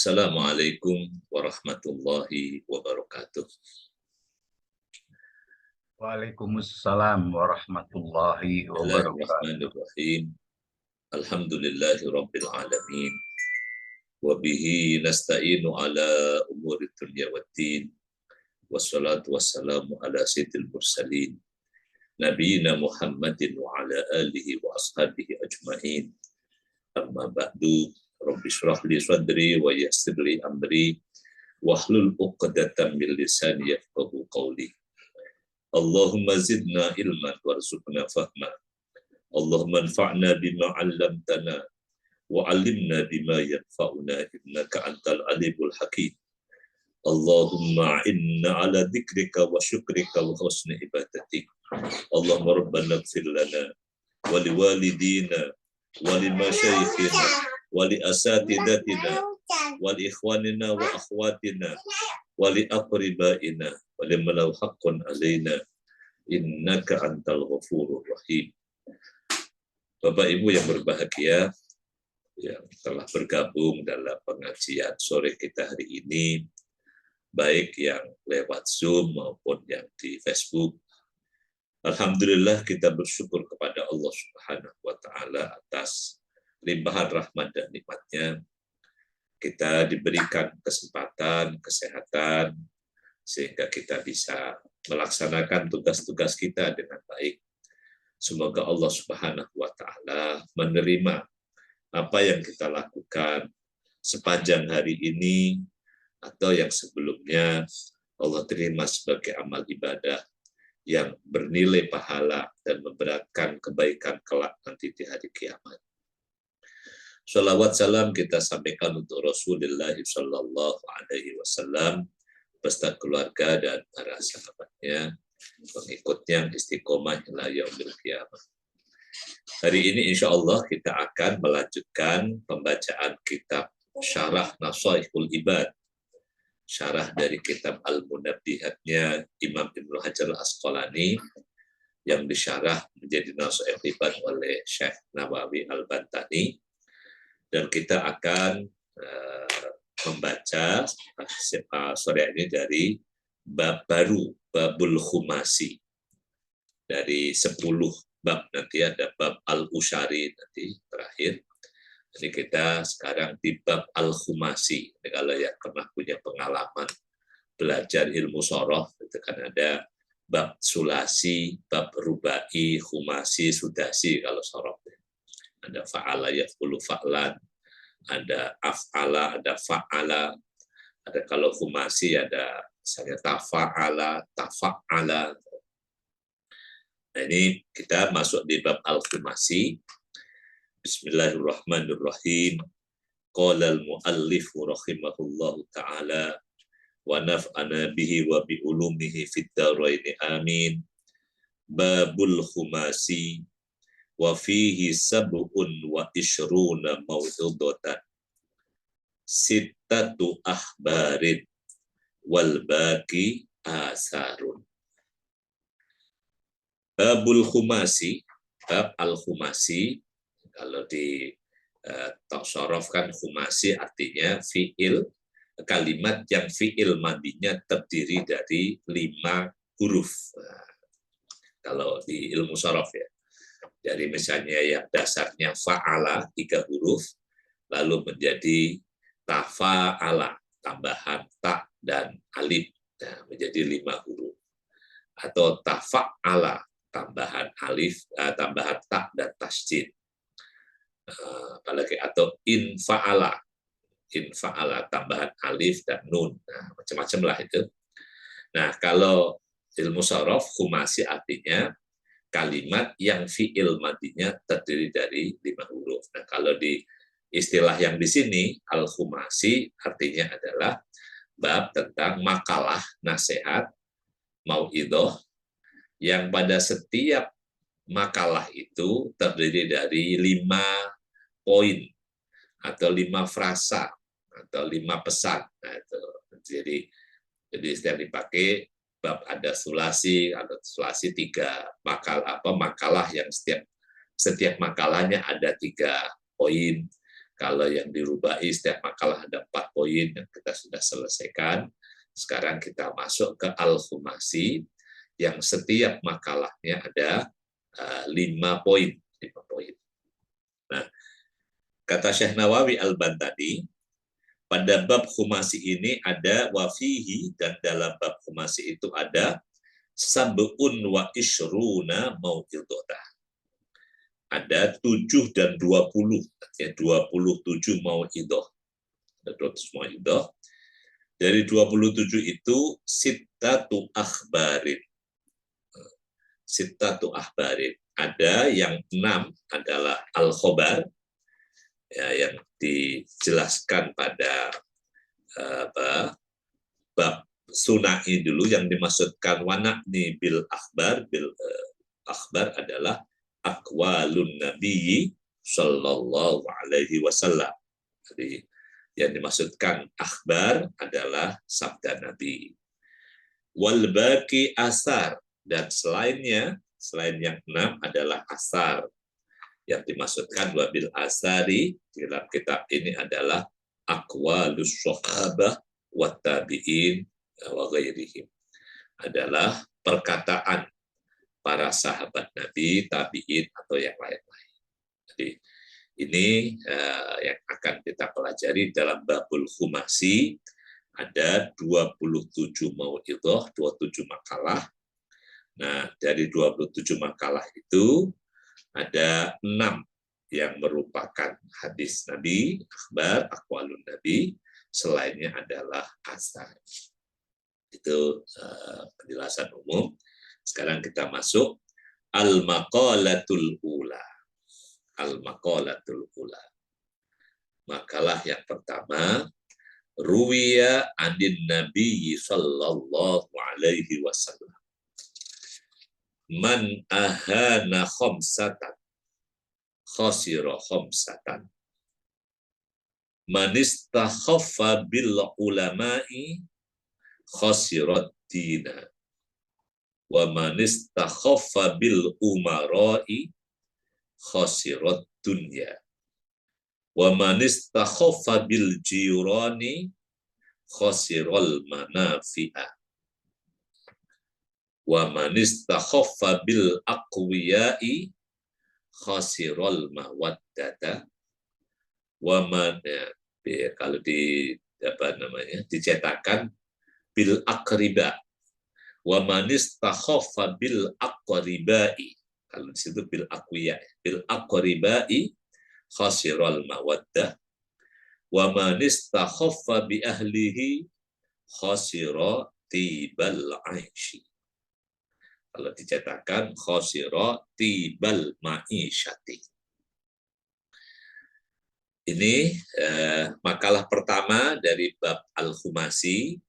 Assalamualaikum warahmatullahi wabarakatuh. Waalaikumsalam warahmatullahi wabarakatuh. Bismillahirrahmanirrahim. Alhamdulillahi rabbil alamin. Wa bihi nasta'inu ala umuri dunya waddin. Wassalatu wassalamu ala sayyidil mursalin. Nabiyina Muhammadin wa ala alihi wa ashabihi ajma'in. Amma ba'du. Rabbi shrah li sadri wa yassir li amri wahlul 'uqdatam min lisani yafqahu qawli. Allahumma zidna ilman warzuqna fahma. Allahumma anfa'na bima 'allamtana wa 'allimna bima yanfa'una innaka antal alimul hakim. Allahumma inna ala dzikrika wa syukrika wa husni ibadatik. Allahumma rabbana ighfir lana wa liwalidina wa limasyayikhina wa li asatidatina wa li ikhwanina wa akhwatina wa li aqribaina wa liman lahu haqqun alaina innaka antal ghafurur rahim. Bapak Ibu yang berbahagia yang telah bergabung dalam pengajian sore kita hari ini, baik yang lewat Zoom maupun yang di Facebook. Alhamdulillah kita bersyukur kepada Allah Subhanahu wa taala atas limpahan rahmat dan nikmatnya. Kita diberikan kesempatan, kesehatan, sehingga kita bisa melaksanakan tugas-tugas kita dengan baik. Semoga Allah Subhanahu wa taala menerima apa yang kita lakukan sepanjang hari ini atau yang sebelumnya. Allah terima sebagai amal ibadah yang bernilai pahala dan memberatkan kebaikan kelak nanti di hari kiamat. Shalawat salam kita sampaikan untuk Rasulullah Sallallahu Alaihi Wasallam beserta keluarga dan para sahabatnya, pengikutnya istiqomah ila yaumil qiyamah. Hari ini insya Allah kita akan melanjutkan pembacaan kitab Syarah Nasaihul Ibad, syarah dari kitab Al-Munabbihatnya Imam Ibnu Hajar Al-Asqalani yang disyarah menjadi Nasaihul Ibad oleh Syekh Nawawi Al-Bantani. Dan kita akan membaca sore ini dari bab baru, babul khumasi. Dari 10 bab, nanti ada bab al-usyari nanti terakhir. Jadi kita sekarang di bab al-khumasi. Kalau yang pernah punya pengalaman belajar ilmu shoroh, itu kan ada bab sulasi, bab rubai, khumasi, sudasi kalau shoroh. Ada fa'ala yaf'ulu fa'lan, ada af'ala, ada fa'ala, ada kalau khumasi ada misalnya tafa'ala, tafa'ala. Nah, ini kita masuk di bab al-khumasi. Bismillahirrahmanirrahim. Qala al-muallif rahimahullahu ta'ala wa naf'ana bihi wa bi ulumihi fid dharain amin. Babul khumasi wa fihi sab'un wa ishruna maw'udatan sittatu akhbarin wal baqi asarun. Babul khumasi, bab al-khumasi, kalau di tasarrufkan khumasi artinya fi'il, kalimat yang fi'il madinya terdiri dari 5 huruf. Kalau di ilmu sharaf ya. Dari misalnya yang dasarnya fa'ala 3 huruf, lalu menjadi tafa'ala, tambahan ta dan alif, nah, menjadi 5 huruf. Atau tafa'ala, tambahan alif, tambahan ta dan tasjid. Apalagi atau infa'ala, tambahan alif dan nun, nah, macam-macam lah itu. Nah, kalau ilmu sharaf khumasi artinya kalimat yang fi'il madinya terdiri dari 5 huruf. Nah, kalau di istilah yang di sini al-khumasi artinya adalah bab tentang makalah, nasihat, mau'idhah yang pada setiap makalah itu terdiri dari 5 poin atau 5 frasa atau 5 pesan. Nah, itu. Jadi setiap dipakai bab ada sulasi 3 makalah yang setiap makalahnya ada 3 poin. Kalau yang dirubai setiap makalah ada 4 poin yang kita sudah selesaikan. Sekarang kita masuk ke Al-Khumasi yang setiap makalahnya ada 5 poin. 5 poin. Nah, kata Syekh Nawawi Al-Bantani, pada bab khumasi ini ada wafihi, dan dalam bab khumasi itu ada sab'un wa ishruna mau'idhah. Ada 7 dan 20, artinya 27 mau'idhah. Ada 27 mau'idhah. Dari 27 itu sittatu akhbarin. Sittatu akhbarin. Ada yang 6 adalah al-khobar, ya, yang dijelaskan pada bab sunai dulu, yang dimaksudkan wanakni bil akhbar. Akhbar adalah aqwalun nabiyyi sallallahu alaihi wasallam. Jadi yang dimaksudkan akhbar adalah sabda Nabi. Wal baqi asar, dan selainnya, selain yang 6 adalah asar. Yang dimaksudkan wabil asari di dalam kitab ini adalah aqwalus sahabah wa tabi'in wa ghairihim. Adalah perkataan para sahabat Nabi, tabi'in, atau yang lain-lain. Jadi ini yang akan kita pelajari dalam babul khumasi. Ada 27 mau'idhah, 27 makalah. Nah, dari 27 makalah itu ada 6 yang merupakan hadis Nabi, akhbar, aqwalun Nabi, selainnya adalah asar. Itu penjelasan umum. Sekarang kita masuk al-maqalatul ula. Al-maqalatul ula. Makalah yang pertama, ruwiya anin Nabi sallallahu alaihi wasallam. Man ahana khamsatan khasira khamsatan. Man istakhaffa bil ulama'i khasirat dina. Wa man istakhaffa bil umara'i khasirat dunya. Wa man istakhaffa bil jirani khasiral manafi'a. Wa man istakhaffa bil aqwiya'i khasiral mawaddata. Wa man, kalau dicetakan bil aqriba. Wa man istakhaffa bil aqriba'i, kalau di situ bil aqwiya, bil aqriba'i khasiral mawaddah. Wa man istakhaffa bi ahlihi khasira tibal aishi. Kalau dicetakan khasira tibal ma'isyati. Ini makalah pertama dari bab Al-Khumasi.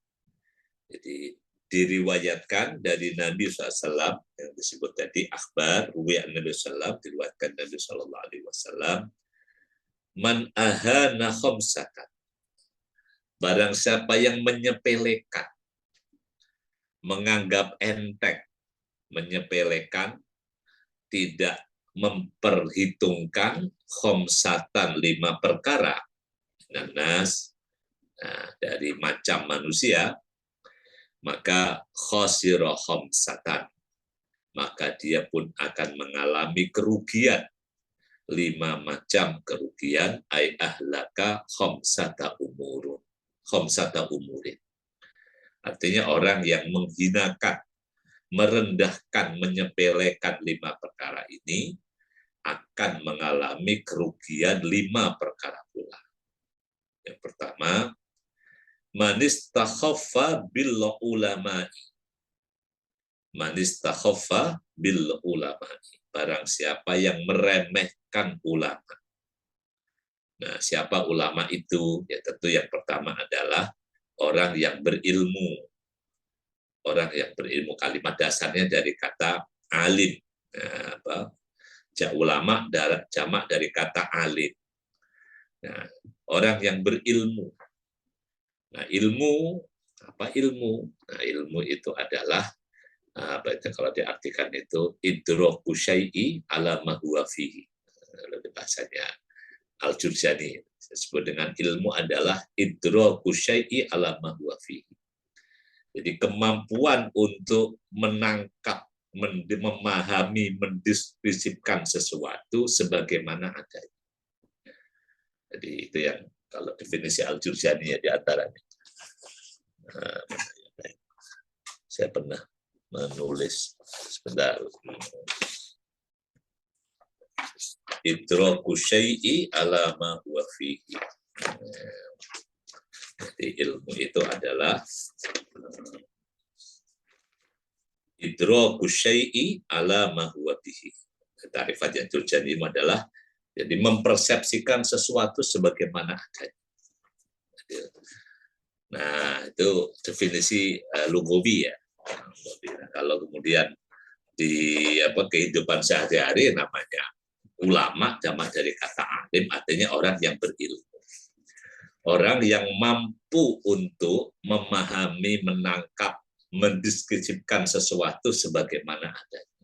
Jadi diriwayatkan dari Nabi SAW, yang disebut tadi akhbar, ruwi'an Nabi SAW, diriwayatkan Nabi SAW. Man ahana khamsatan. Barang siapa yang menyepelekan, menganggap enteng, menyepelekan, tidak memperhitungkan khamsatan 5 perkara nanas, dari macam manusia, maka khasira khamsatan, maka dia pun akan mengalami kerugian 5 macam kerugian, ay ahlaka khamsata umurin. Artinya orang yang menghinakan, merendahkan, menyepelekan 5 perkara ini akan mengalami kerugian 5 perkara pula. Yang pertama, man istakhaffa bil ulama'i. Man istakhaffa bil ulama'i. Barang siapa yang meremehkan ulama. Nah, siapa ulama itu? Ya tentu yang pertama adalah orang yang berilmu. Orang yang berilmu, kalimat dasarnya dari kata alim. Ulama jamak dari kata alim. Nah, orang yang berilmu. Nah, ilmu, apa ilmu? Nah, ilmu itu adalah kalau diartikan itu idraku syai'i ala ma huwa fihi. Bahasanya Al-Jurjani. disebut dengan ilmu adalah idraku syai'i ala ma huwa fihi. Jadi kemampuan untuk menangkap, memahami, mendeskripsikan sesuatu sebagaimana adanya. Jadi itu yang kalau definisi Al-Jurjani ya di antaranya. Saya pernah menulis sebentar. Idraku syai'i ala ma huwa fihi. Jadi ilmu itu adalah idraku syai'i ala ma huwa fihi. Tarifat yang Jurjani adalah jadi mempersepsikan sesuatu sebagaimana adanya. Nah, itu definisi lugawi ya. Kalau kemudian di kehidupan sehari-hari namanya ulama, jamak dari kata alim, artinya orang yang berilmu. Orang yang mampu untuk memahami, menangkap, mendeskripsikan sesuatu sebagaimana adanya.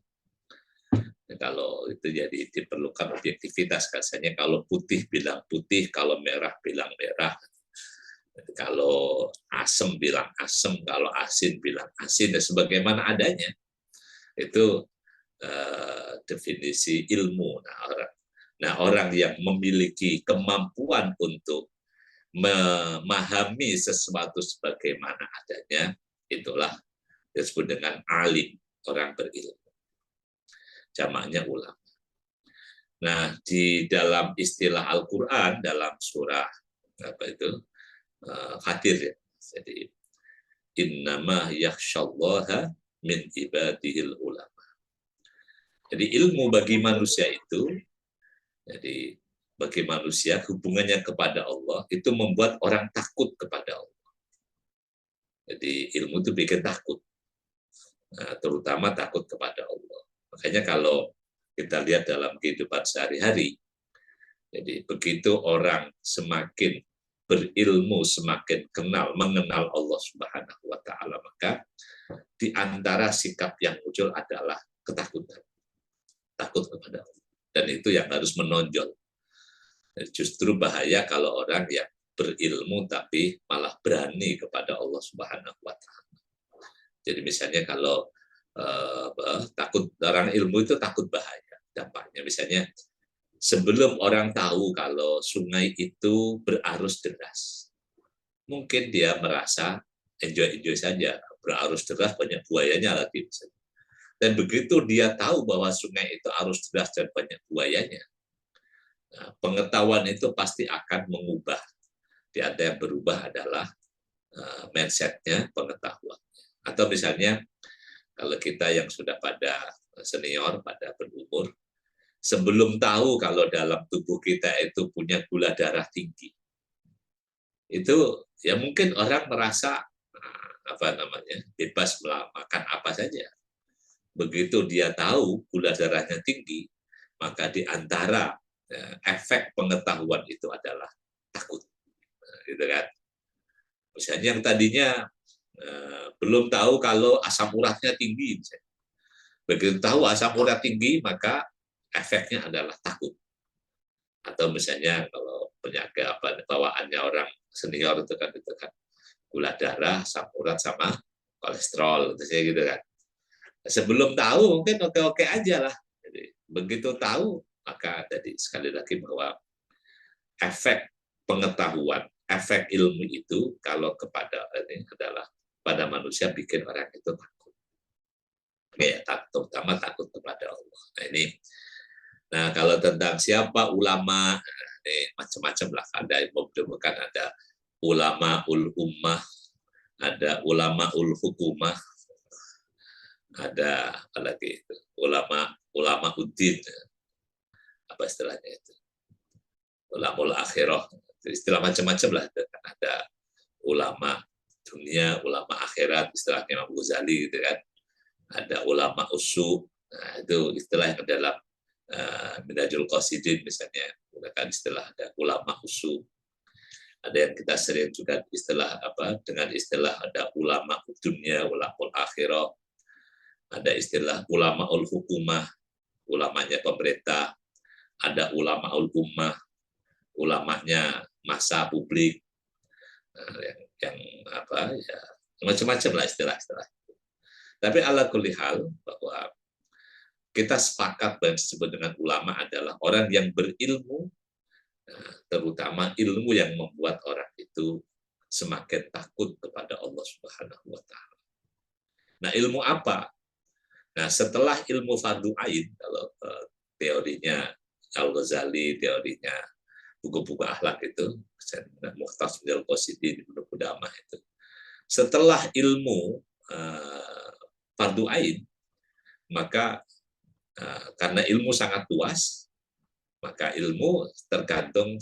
Nah, kalau itu jadi diperlukan objektivitas, katanya kalau putih bilang putih, kalau merah bilang merah. Kalau asam bilang asam, kalau asin bilang asin, dan sebagaimana adanya. Itu definisi ilmu. Nah, orang yang memiliki kemampuan untuk memahami sesuatu sebagaimana adanya, itulah disebut dengan alim, orang berilmu. Jamaknya ulama. Nah, di dalam istilah Al-Quran, dalam surah Fatir, ya. Jadi innama yakhsyallaha min ibadihil ulama. Jadi ilmu bagi manusia itu, jadi bagi manusia hubungannya kepada Allah itu membuat orang takut kepada Allah. Jadi ilmu itu bikin takut, nah, terutama takut kepada Allah. Makanya kalau kita lihat dalam kehidupan sehari-hari, jadi begitu orang semakin berilmu, semakin mengenal Allah Subhanahu wa Ta'ala, maka di antara sikap yang muncul adalah ketakutan, takut kepada Allah, dan itu yang harus menonjol. Justru bahaya kalau orang yang berilmu tapi malah berani kepada Allah Subhanahu wa Ta'ala. Jadi misalnya kalau takut, orang ilmu itu takut bahaya dampaknya. Misalnya sebelum orang tahu kalau sungai itu berarus deras, mungkin dia merasa enjoy saja, berarus deras banyak buayanya lagi misalnya. Dan begitu dia tahu bahwa sungai itu arus deras dan banyak buayanya, nah, pengetahuan itu pasti akan mengubah. Di antara yang berubah adalah mindset-nya, pengetahuan. Atau misalnya kalau kita yang sudah pada senior, pada berumur, sebelum tahu kalau dalam tubuh kita itu punya gula darah tinggi, itu ya mungkin orang merasa bebas makan apa saja. Begitu dia tahu gula darahnya tinggi, maka di antara efek pengetahuan itu adalah takut, gitu kan. Misalnya yang tadinya belum tahu kalau asam uratnya tinggi, misalnya. Begitu tahu asam urat tinggi, maka efeknya adalah takut. Atau misalnya kalau penyakit bawaannya orang senior itu kan gula darah, asam urat sama kolesterol, gitu kan. Sebelum tahu mungkin oke-oke aja lah. Jadi begitu tahu, maka tadi sekali lagi bahwa efek pengetahuan, efek ilmu itu kalau kepada ini adalah pada manusia bikin orang itu takut. Ya, terutama takut kepada Allah. Nah, ini. Nah, kalau tentang siapa ulama, ini macam-macam lah. Ada bukan ada ulama ul ummah, ada ulama ul hukumah, ada apalagi itu ulama uddin, apa istilahnya itu, ulama akhirah, istilah macam-macam lah. Ada ulama dunia, ulama akhirat, istilahnya Imam Ghazali gitu kan. Ada ulama usul, nah, itu istilah yang dalam Minhajul Qasidin misalnya menggunakan istilah ada ulama usul. Ada yang kita sering juga istilah dengan istilah ada ulama dunia, ulama akhirah. Ada istilah ulama ul hukumah, ulamanya pemerintah. Ada ulama ul ummah, ulamanya massa publik, yang apa ya, macam-macam lah istilah-istilah. Tapi ala kulli hal bahwa kita sepakat bahwa yang disebut dengan ulama adalah orang yang berilmu, terutama ilmu yang membuat orang itu semakin takut kepada Allah Subhanahu wa taala. Nah, ilmu apa? Nah, setelah ilmu fardu ain, kalau teorinya Al-Ghazali, teorinya buku-buku akhlak itu, Mukhtasar Minal Qasidin, Ibnu Qudamah itu. Setelah ilmu fardu ain, maka karena ilmu sangat luas, maka ilmu tergantung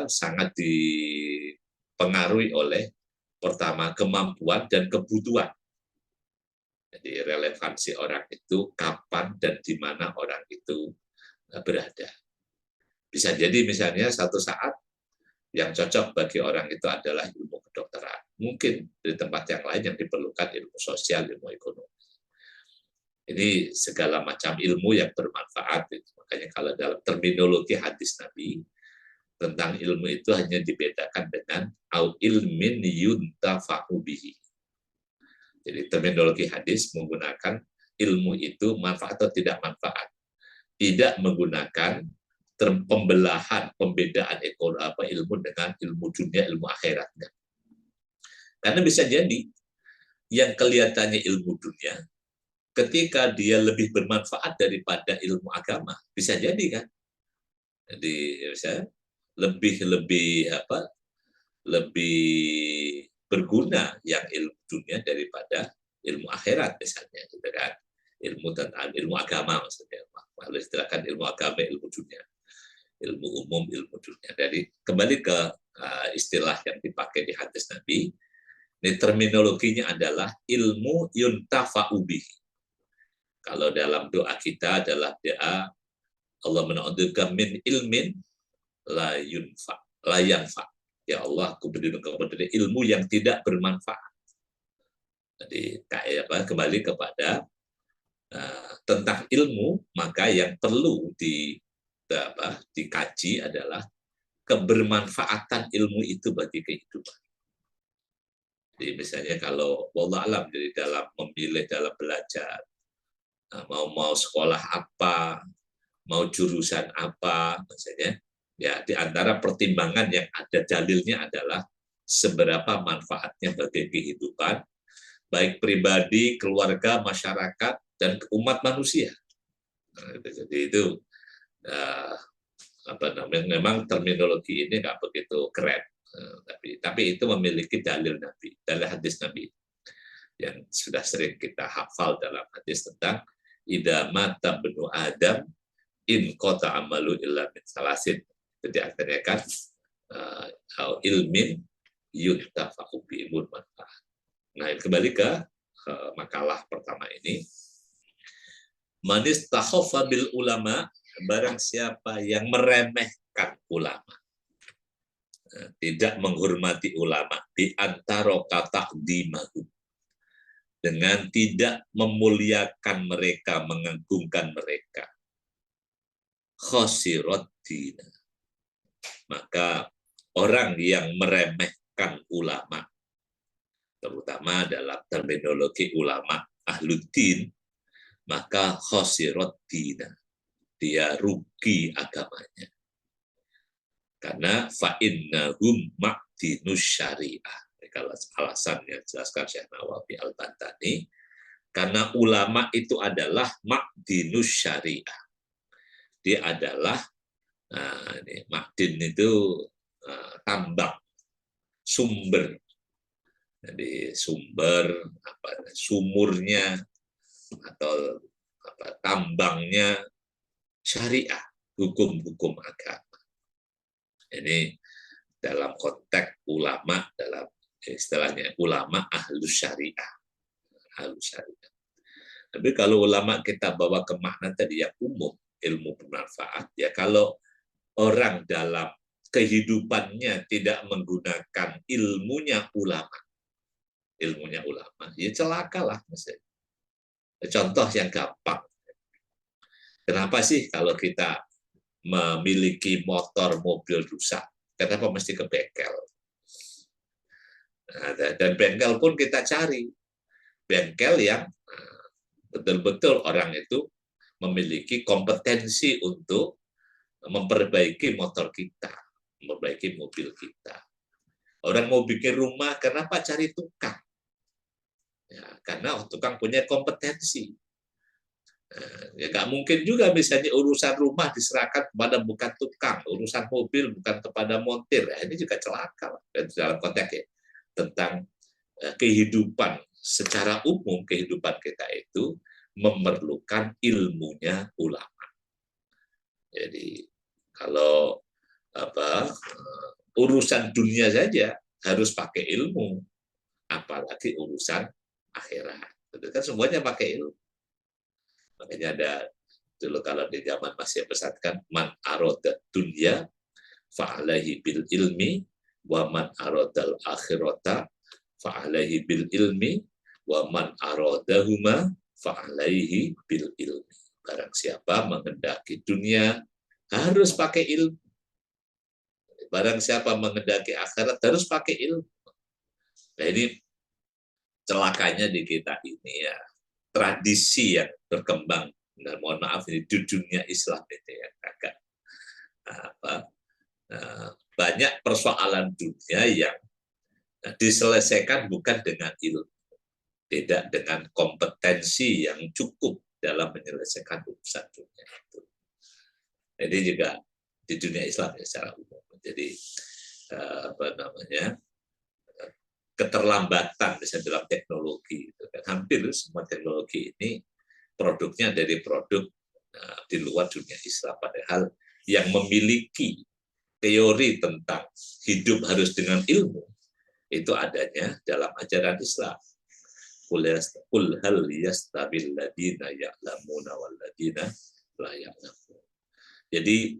sangat dipengaruhi oleh pertama kemampuan dan kebutuhan. Jadi relevansi orang itu kapan dan di mana orang itu berada. Bisa jadi misalnya satu saat yang cocok bagi orang itu adalah ilmu kedokteran. Mungkin di tempat yang lain yang diperlukan ilmu sosial, ilmu ekonomi. Ini segala macam ilmu yang bermanfaat. Makanya kalau dalam terminologi hadis Nabi, tentang ilmu itu hanya dibedakan dengan au ilmin yuntafa'u bihi. Jadi terminologi hadis menggunakan ilmu itu manfaat atau tidak manfaat. Tidak menggunakan pembelahan, pembedaan ilmu dengan ilmu dunia, ilmu akhiratnya. Karena bisa jadi yang kelihatannya ilmu dunia, ketika dia lebih bermanfaat daripada ilmu agama, bisa jadi kan? Jadi misalnya lebih berguna yang ilmu dunia daripada ilmu akhirat misalnya, gitu kan? Ilmu tentang ilmu agama maksudnya, kalau istilahkan ilmu agama, ilmu dunia, ilmu umum, ilmu dunia. Jadi kembali ke istilah yang dipakai di hadis Nabi, ini terminologinya adalah ilmu yuntafa'u bihi. Kalau dalam doa kita adalah doa Allah mena'udzubika min ilmin la yanfa. Ya Allah, aku berlindung kepada ilmu yang tidak bermanfaat. Jadi kembali kepada tentang ilmu, maka yang perlu dikaji adalah kebermanfaatan ilmu itu bagi kehidupan. Jadi misalnya kalau wallah alam dari dalam memilih, dalam belajar, mau sekolah apa, mau jurusan apa, misalnya, ya di antara pertimbangan yang ada dalilnya adalah seberapa manfaatnya bagi kehidupan, baik pribadi, keluarga, masyarakat, dan umat manusia. Jadi itu memang terminologi ini nggak begitu keren, tapi itu memiliki dalil Nabi, dalil hadis Nabi yang sudah sering kita hafal dalam hadis tentang idza mata ibnu Adam in qata amalu illa min salasin. Jadi akhirnya kan ilmin yuntafa'u bi, ilmu manfaat. Nah, kembali ke makalah pertama ini. Manis tahoffa bil ulama, barang siapa yang meremehkan ulama, tidak menghormati ulama, di antara kata dimahum, dengan tidak memuliakan mereka, mengagungkan mereka, khosirat dina, maka orang yang meremehkan ulama, terutama dalam terminologi ulama ahluddin, maka khosirat dina, dia rugi agamanya. Karena fa'innahum ma'dinus syariah. Kalau alasannya jelaskan Syekh Nawawi Al-Bantani, karena ulama itu adalah ma'dinus syariah. Dia adalah ma'din itu tambang, sumber. Jadi sumurnya atau tambangnya syariah, hukum-hukum agama. Ini dalam konteks ulama, dalam istilahnya ulama ahlus syariah. Tapi kalau ulama kita bawa ke makna tadi yang umum, ilmu bermanfaat, ya kalau orang dalam kehidupannya tidak menggunakan ilmunya ulama, ya celakalah. Contoh yang gampang. Kenapa sih kalau kita memiliki motor, mobil rusak? Kenapa mesti ke bengkel? Nah, dan bengkel pun kita cari bengkel yang betul-betul orang itu memiliki kompetensi untuk memperbaiki motor kita, memperbaiki mobil kita. Orang mau bikin rumah, kenapa cari tukang? Ya, karena tukang punya kompetensi. Ya nggak mungkin juga misalnya urusan rumah diserahkan kepada bukan tukang, urusan mobil bukan kepada montir. Ya, ini juga celaka dalam konteks ya, tentang kehidupan secara umum. Kehidupan kita itu memerlukan ilmunya ulama. Jadi kalau urusan dunia saja harus pakai ilmu, apalagi urusan akhirat. Itu kan semuanya pakai ilmu. Makanya ada dulu kalau di zaman masih pesatkan man aroda dunya fa'alaihi bil ilmi wa man arodal akhirata fa'alaihi bil ilmi wa man arodahuma fa'alaihi bil ilmi. Barang siapa menghendaki dunia harus pakai ilmu. Barang siapa menghendaki akhirat harus pakai ilmu. Nah ini celakanya di kita ini ya, tradisi yang berkembang, dan mohon maaf ini di dunia Islam itu ya agak banyak persoalan dunia yang diselesaikan bukan dengan ilmu, tidak dengan kompetensi yang cukup dalam menyelesaikan urusan dunia itu. Jadi juga di dunia Islam ya secara umum. Jadi keterlambatan misalnya dalam teknologi, hampir semua teknologi ini produknya dari produk di luar dunia Islam, padahal yang memiliki teori tentang hidup harus dengan ilmu itu adanya dalam ajaran Islam. Qul hal yastabil ladina ya'lamuna wal ladina la ya'lamun. Jadi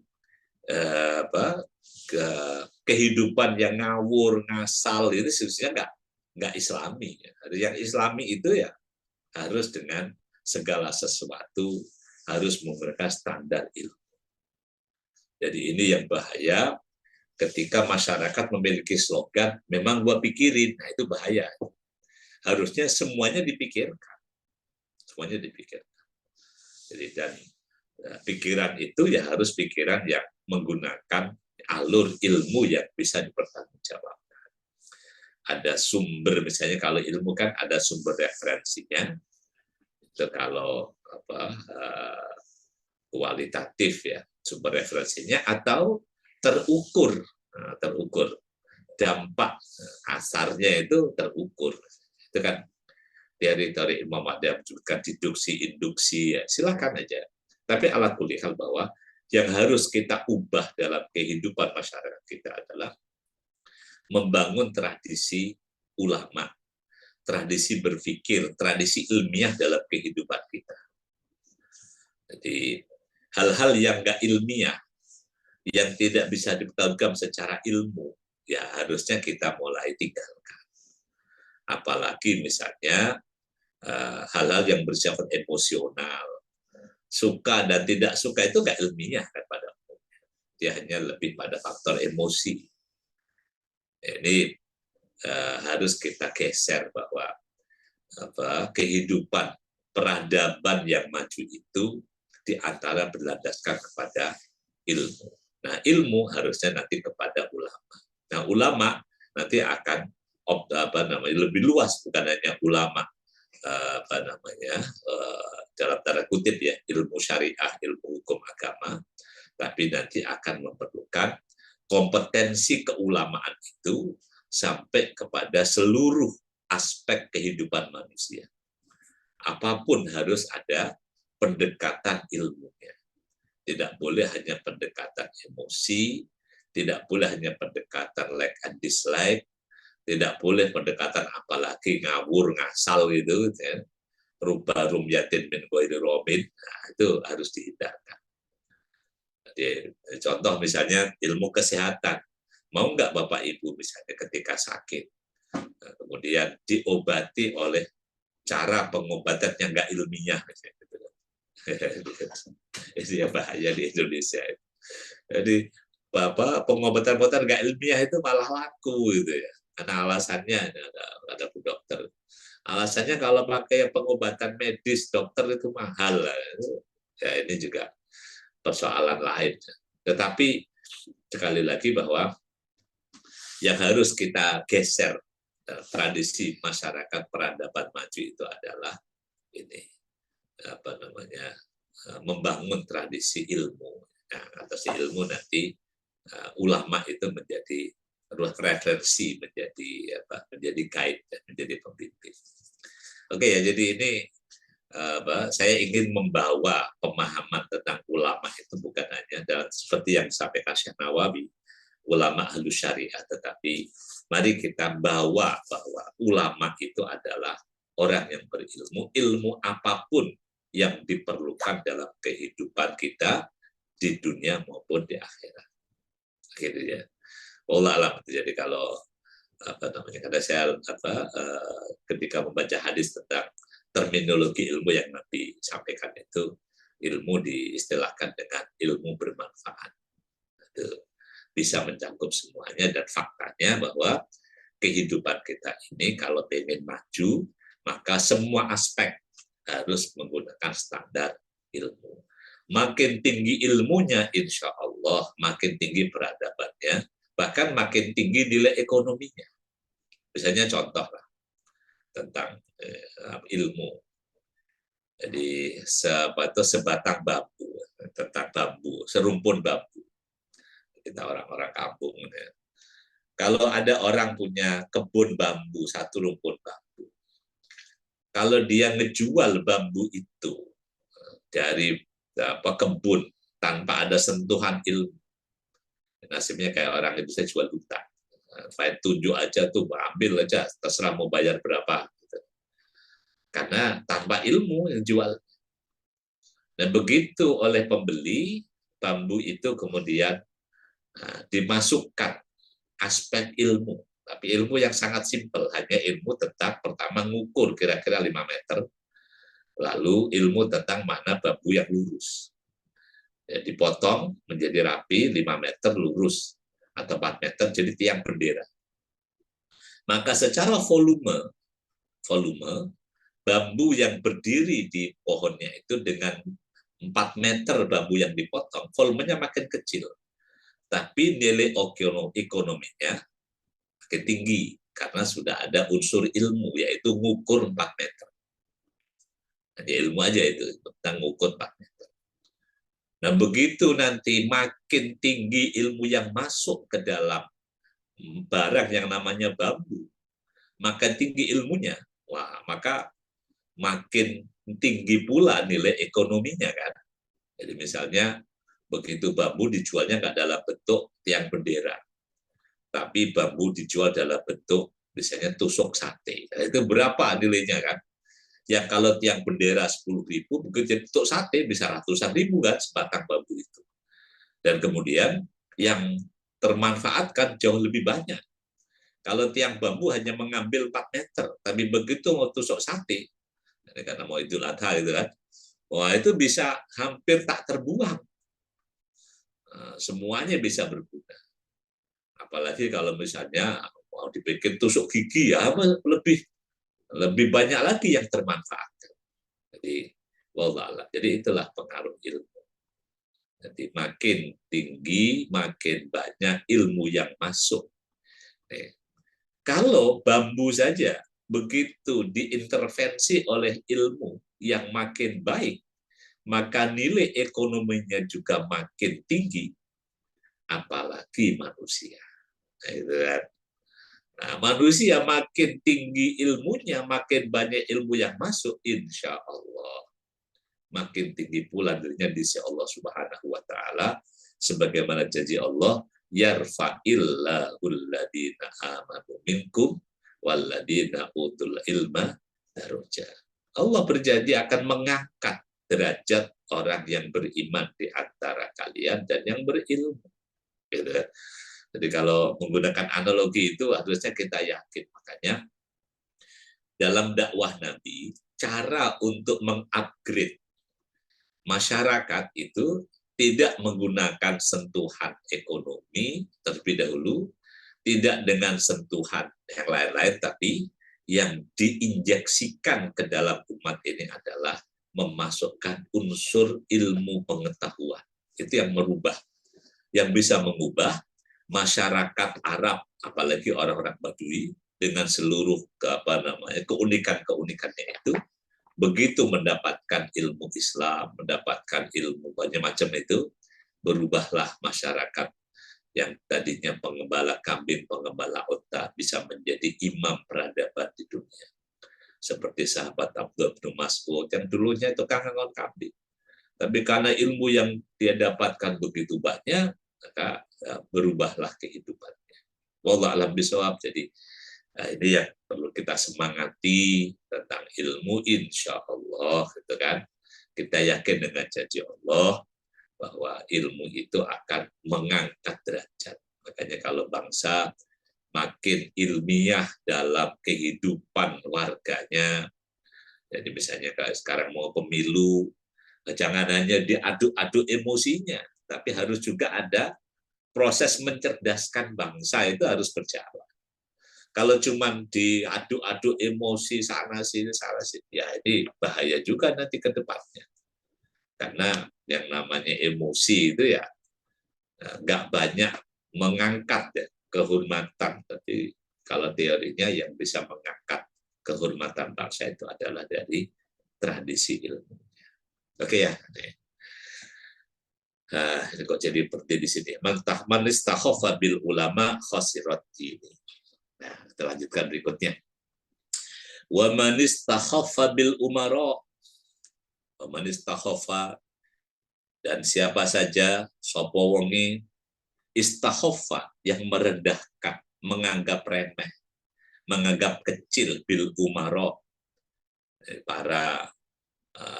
kehidupan yang ngawur, ngasal itu sebenarnya nggak Islami. Yang Islami itu ya harus dengan segala sesuatu harus menggunakan standar ilmu. Jadi ini yang bahaya ketika masyarakat memiliki slogan, memang gua pikirin, nah itu bahaya. Harusnya semuanya dipikirkan, semuanya dipikirkan. Jadi dan pikiran itu ya harus pikiran yang menggunakan alur ilmu yang bisa dipertanggungjawabkan. Ada sumber, misalnya kalau ilmu kan ada sumber referensinya. Itu kalau kualitatif ya sumber referensinya, atau terukur, terukur dampak asarnya itu terukur. Itu kan teori-teori Imam Adab juga deduksi, induksi, ya silakan aja. Tapi ala kulli hal bahwa yang harus kita ubah dalam kehidupan masyarakat kita adalah membangun tradisi ulama, tradisi berpikir, tradisi ilmiah dalam kehidupan kita. Jadi hal-hal yang nggak ilmiah, yang tidak bisa dipertanggungjawabkan secara ilmu, ya harusnya kita mulai tinggalkan. Apalagi misalnya hal-hal yang bersifat emosional, suka dan tidak suka itu nggak ilmiah kan pada umumnya. Dia hanya lebih pada faktor emosi. Ini harus kita geser bahwa kehidupan peradaban yang maju itu diantara berlandaskan kepada ilmu. Nah, ilmu harusnya nanti kepada ulama. Nah, ulama nanti akan lebih luas, bukan hanya ulama dalam tanda kutip ya, ilmu syariah, ilmu hukum agama, tapi nanti akan memerlukan kompetensi keulamaan itu sampai kepada seluruh aspek kehidupan manusia. Apapun harus ada pendekatan ilmunya. Tidak boleh hanya pendekatan emosi, tidak boleh hanya pendekatan like and dislike, tidak boleh pendekatan apalagi ngawur, ngasal gitu, ya. Rubah rumyatin min ghairi romin, nah, itu harus dihindarkan. Jadi, contoh misalnya ilmu kesehatan, mau nggak Bapak Ibu misalnya ketika sakit, nah, kemudian diobati oleh cara pengobatan yang nggak ilmiah, misalnya. Itu yang bahaya di Indonesia. Jadi pengobatan-pengobatan nggak ilmiah itu malah laku gitu ya. Karena alasannya ada Bu Dokter. Alasannya kalau pakai pengobatan medis dokter itu mahal. Ya ini juga persoalan lain. Tetapi sekali lagi bahwa yang harus kita geser tradisi masyarakat peradaban maju itu adalah ini apa namanya membangun tradisi ilmu. Nah, atas ilmu nanti ulama itu menjadi referensi, menjadi guide, menjadi pembimbing. Oke ya, jadi ini saya ingin membawa pemahaman tentang ulama itu bukan hanya dalam seperti yang disampaikan Syekh Nawawi, ulama ahlus syariah, tetapi mari kita bawa bahwa ulama itu adalah orang yang berilmu, ilmu apapun yang diperlukan dalam kehidupan kita di dunia maupun di akhirat. Gitu ya. Allah alam. Jadi kalau karena saya ketika membaca hadis tentang terminologi ilmu yang Nabi sampaikan itu, ilmu diistilahkan dengan ilmu bermanfaat. Itu bisa mencakup semuanya, dan faktanya bahwa kehidupan kita ini kalau ingin maju, maka semua aspek harus menggunakan standar ilmu. Makin tinggi ilmunya, insya Allah, makin tinggi peradabannya, bahkan makin tinggi nilai ekonominya. Misalnya contoh lah, tentang ilmu. Jadi sebatang bambu, tentang bambu, serumpun bambu. Kita orang-orang kampung. Ya. Kalau ada orang punya kebun bambu, satu rumpun bambu, kalau dia ngejual bambu itu dari kebun tanpa ada sentuhan ilmu, nasibnya kayak orang yang bisa jual hutan. Saya tunjuk aja tuh, ambil aja, terserah mau bayar berapa. Gitu. Karena tanpa ilmu yang jual. Dan begitu oleh pembeli, bambu itu kemudian dimasukkan aspek ilmu. Tapi ilmu yang sangat simpel, hanya ilmu tentang pertama ngukur kira-kira 5 meter, lalu ilmu tentang mana bambu yang lurus. Ya, dipotong menjadi rapi 5 meter lurus, atau 4 meter jadi tiang bendera. Maka secara volume bambu yang berdiri di pohonnya itu dengan 4 meter bambu yang dipotong, volumenya makin kecil. Tapi nilai ekonominya makin tinggi, karena sudah ada unsur ilmu, yaitu ngukur 4 meter. Hanya ilmu aja itu, tentang ngukur 4 meter. Nah, begitu nanti makin tinggi ilmu yang masuk ke dalam barang yang namanya bambu, makin tinggi ilmunya, wah, maka makin tinggi pula nilai ekonominya kan. Jadi misalnya begitu bambu dijualnya nggak dalam bentuk tiang bendera, tapi bambu dijual dalam bentuk misalnya tusuk sate. Nah, itu berapa nilainya kan? Yang kalau tiang bendera 10.000, begitu tusuk sate bisa ratusan ribu kan sebatang bambu itu. Dan kemudian yang termanfaatkan jauh lebih banyak. Kalau tiang bambu hanya mengambil 4 meter, tapi begitu mau tusuk sate, karena mau Idul Adha gitu kan, wah itu bisa hampir tak terbuang. Semuanya bisa berguna. Apalagi kalau misalnya mau dibikin tusuk gigi, ya lebih banyak lagi yang termanfaatkan. Jadi, wallah, jadi itulah pengaruh ilmu. Jadi makin tinggi, makin banyak ilmu yang masuk. Kalau bambu saja begitu diintervensi oleh ilmu yang makin baik, maka nilai ekonominya juga makin tinggi, apalagi manusia. Nah, manusia makin tinggi ilmunya, makin banyak ilmu yang masuk, insya Allah makin tinggi pula dirinya di sisi Allah Subhanahu wa taala, sebagaimana janji Allah, yarfa'illahu alladziina aamanu minkum walladziina utul ilma darajat. Allah berjanji akan mengangkat derajat orang yang beriman di antara kalian dan yang berilmu. Gitu. Jadi kalau menggunakan analogi itu harusnya kita yakin. Makanya dalam dakwah Nabi, cara untuk mengupgrade masyarakat itu tidak menggunakan sentuhan ekonomi terlebih dahulu, tidak dengan sentuhan yang lain-lain, tapi yang diinjeksikan ke dalam umat ini adalah memasukkan unsur ilmu pengetahuan. Itu yang merubah, yang bisa mengubah masyarakat Arab, apalagi orang-orang Badui, dengan seluruh keunikan-keunikannya itu, begitu mendapatkan ilmu Islam, mendapatkan ilmu banyak macam itu, berubahlah masyarakat yang tadinya pengembala kambing, pengembala unta, bisa menjadi imam peradaban di dunia. Seperti sahabat Abdullah bin Mas'ud yang dulunya itu kangen kambing. Tapi karena ilmu yang dia dapatkan begitu banyak, maka berubahlah kehidupannya. Wallahu a'lam bishawab. Jadi ini yang perlu kita semangati tentang ilmu, insya Allah, gitu kan. Kita yakin dengan janji Allah bahwa ilmu itu akan mengangkat derajat. Makanya kalau bangsa makin ilmiah dalam kehidupan warganya, jadi misalnya kalau sekarang mau pemilu, jangan hanya diaduk-aduk emosinya, tapi harus juga ada proses mencerdaskan bangsa, itu harus berjalan. Kalau cuma diaduk-aduk emosi sana sini, ya ini bahaya juga nanti ke depannya. Karena yang namanya emosi itu ya nggak banyak mengangkat ya, kehormatan. Tapi kalau teorinya yang bisa mengangkat kehormatan bangsa itu adalah dari tradisi ilmu. Oke ya. Nah, ini kok jadi seperti di sini. Man istakhafa bil ulama khasirat dini. Nah, kita lanjutkan berikutnya. Wa man istakhafa bil umara. Wa man istakhafa, dan siapa saja sapa wonge istakhafa, yang merendahkan, menganggap remeh, menganggap kecil bil umara, para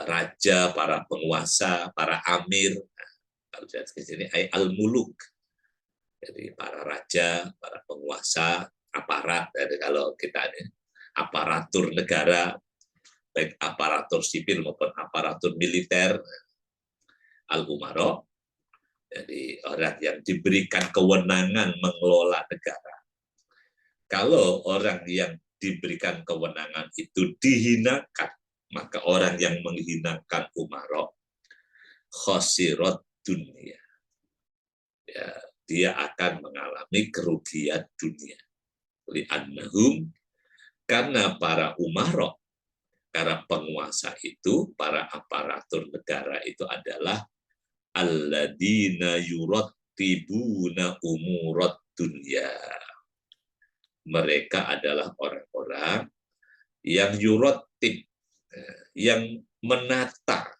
raja, para penguasa, para amir. Kalau di sini al-muluk. Jadi para raja, para penguasa, aparat. Jadi kalau kita ini aparatur negara, baik aparatur sipil maupun aparatur militer, al-umara, jadi orang yang diberikan kewenangan mengelola negara. Kalau orang yang diberikan kewenangan itu dihinakan, maka orang yang menghinakan umara khasirat dunia. Ya, dia akan mengalami kerugian dunia. Li'annahum, karena para umara, para penguasa itu, para aparatur negara itu adalah alladzina yurattibuna umurat dunya. Mereka adalah orang-orang yang yurattib, yang menata,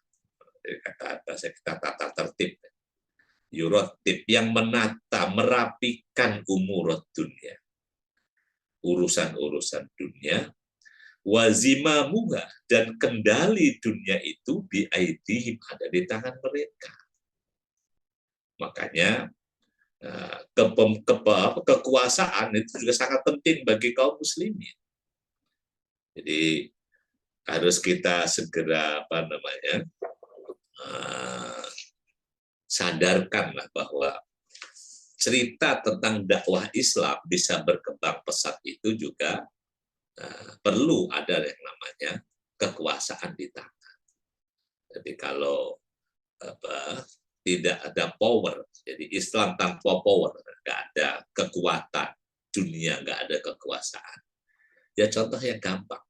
kata kita tata tertib, yurattib, yang menata, merapikan umurat dunia, urusan-urusan dunia, wazimamuha, dan kendali dunia itu biaidihim, ada di tangan mereka. Makanya kekuasaan itu juga sangat penting bagi kaum muslimin. Jadi harus kita segera sadarkanlah bahwa cerita tentang dakwah Islam bisa berkembang pesat itu juga perlu ada yang namanya kekuasaan di tangan. Jadi kalau tidak ada power, jadi Islam tanpa power, nggak ada kekuatan dunia, nggak ada kekuasaan. Ya contoh yang gampang,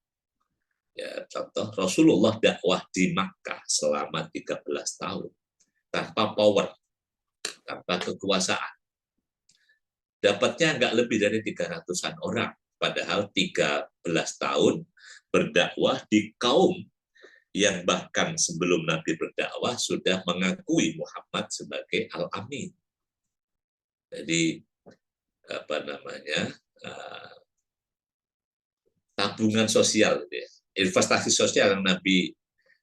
ya contoh Rasulullah dakwah di Makkah selama 13 tahun tanpa power, tanpa kekuasaan. Dapatnya nggak lebih dari 300-an orang, padahal 13 tahun berdakwah di kaum yang bahkan sebelum Nabi berdakwah sudah mengakui Muhammad sebagai Al-Amin. Jadi tabungan sosial, investasi sosial yang Nabi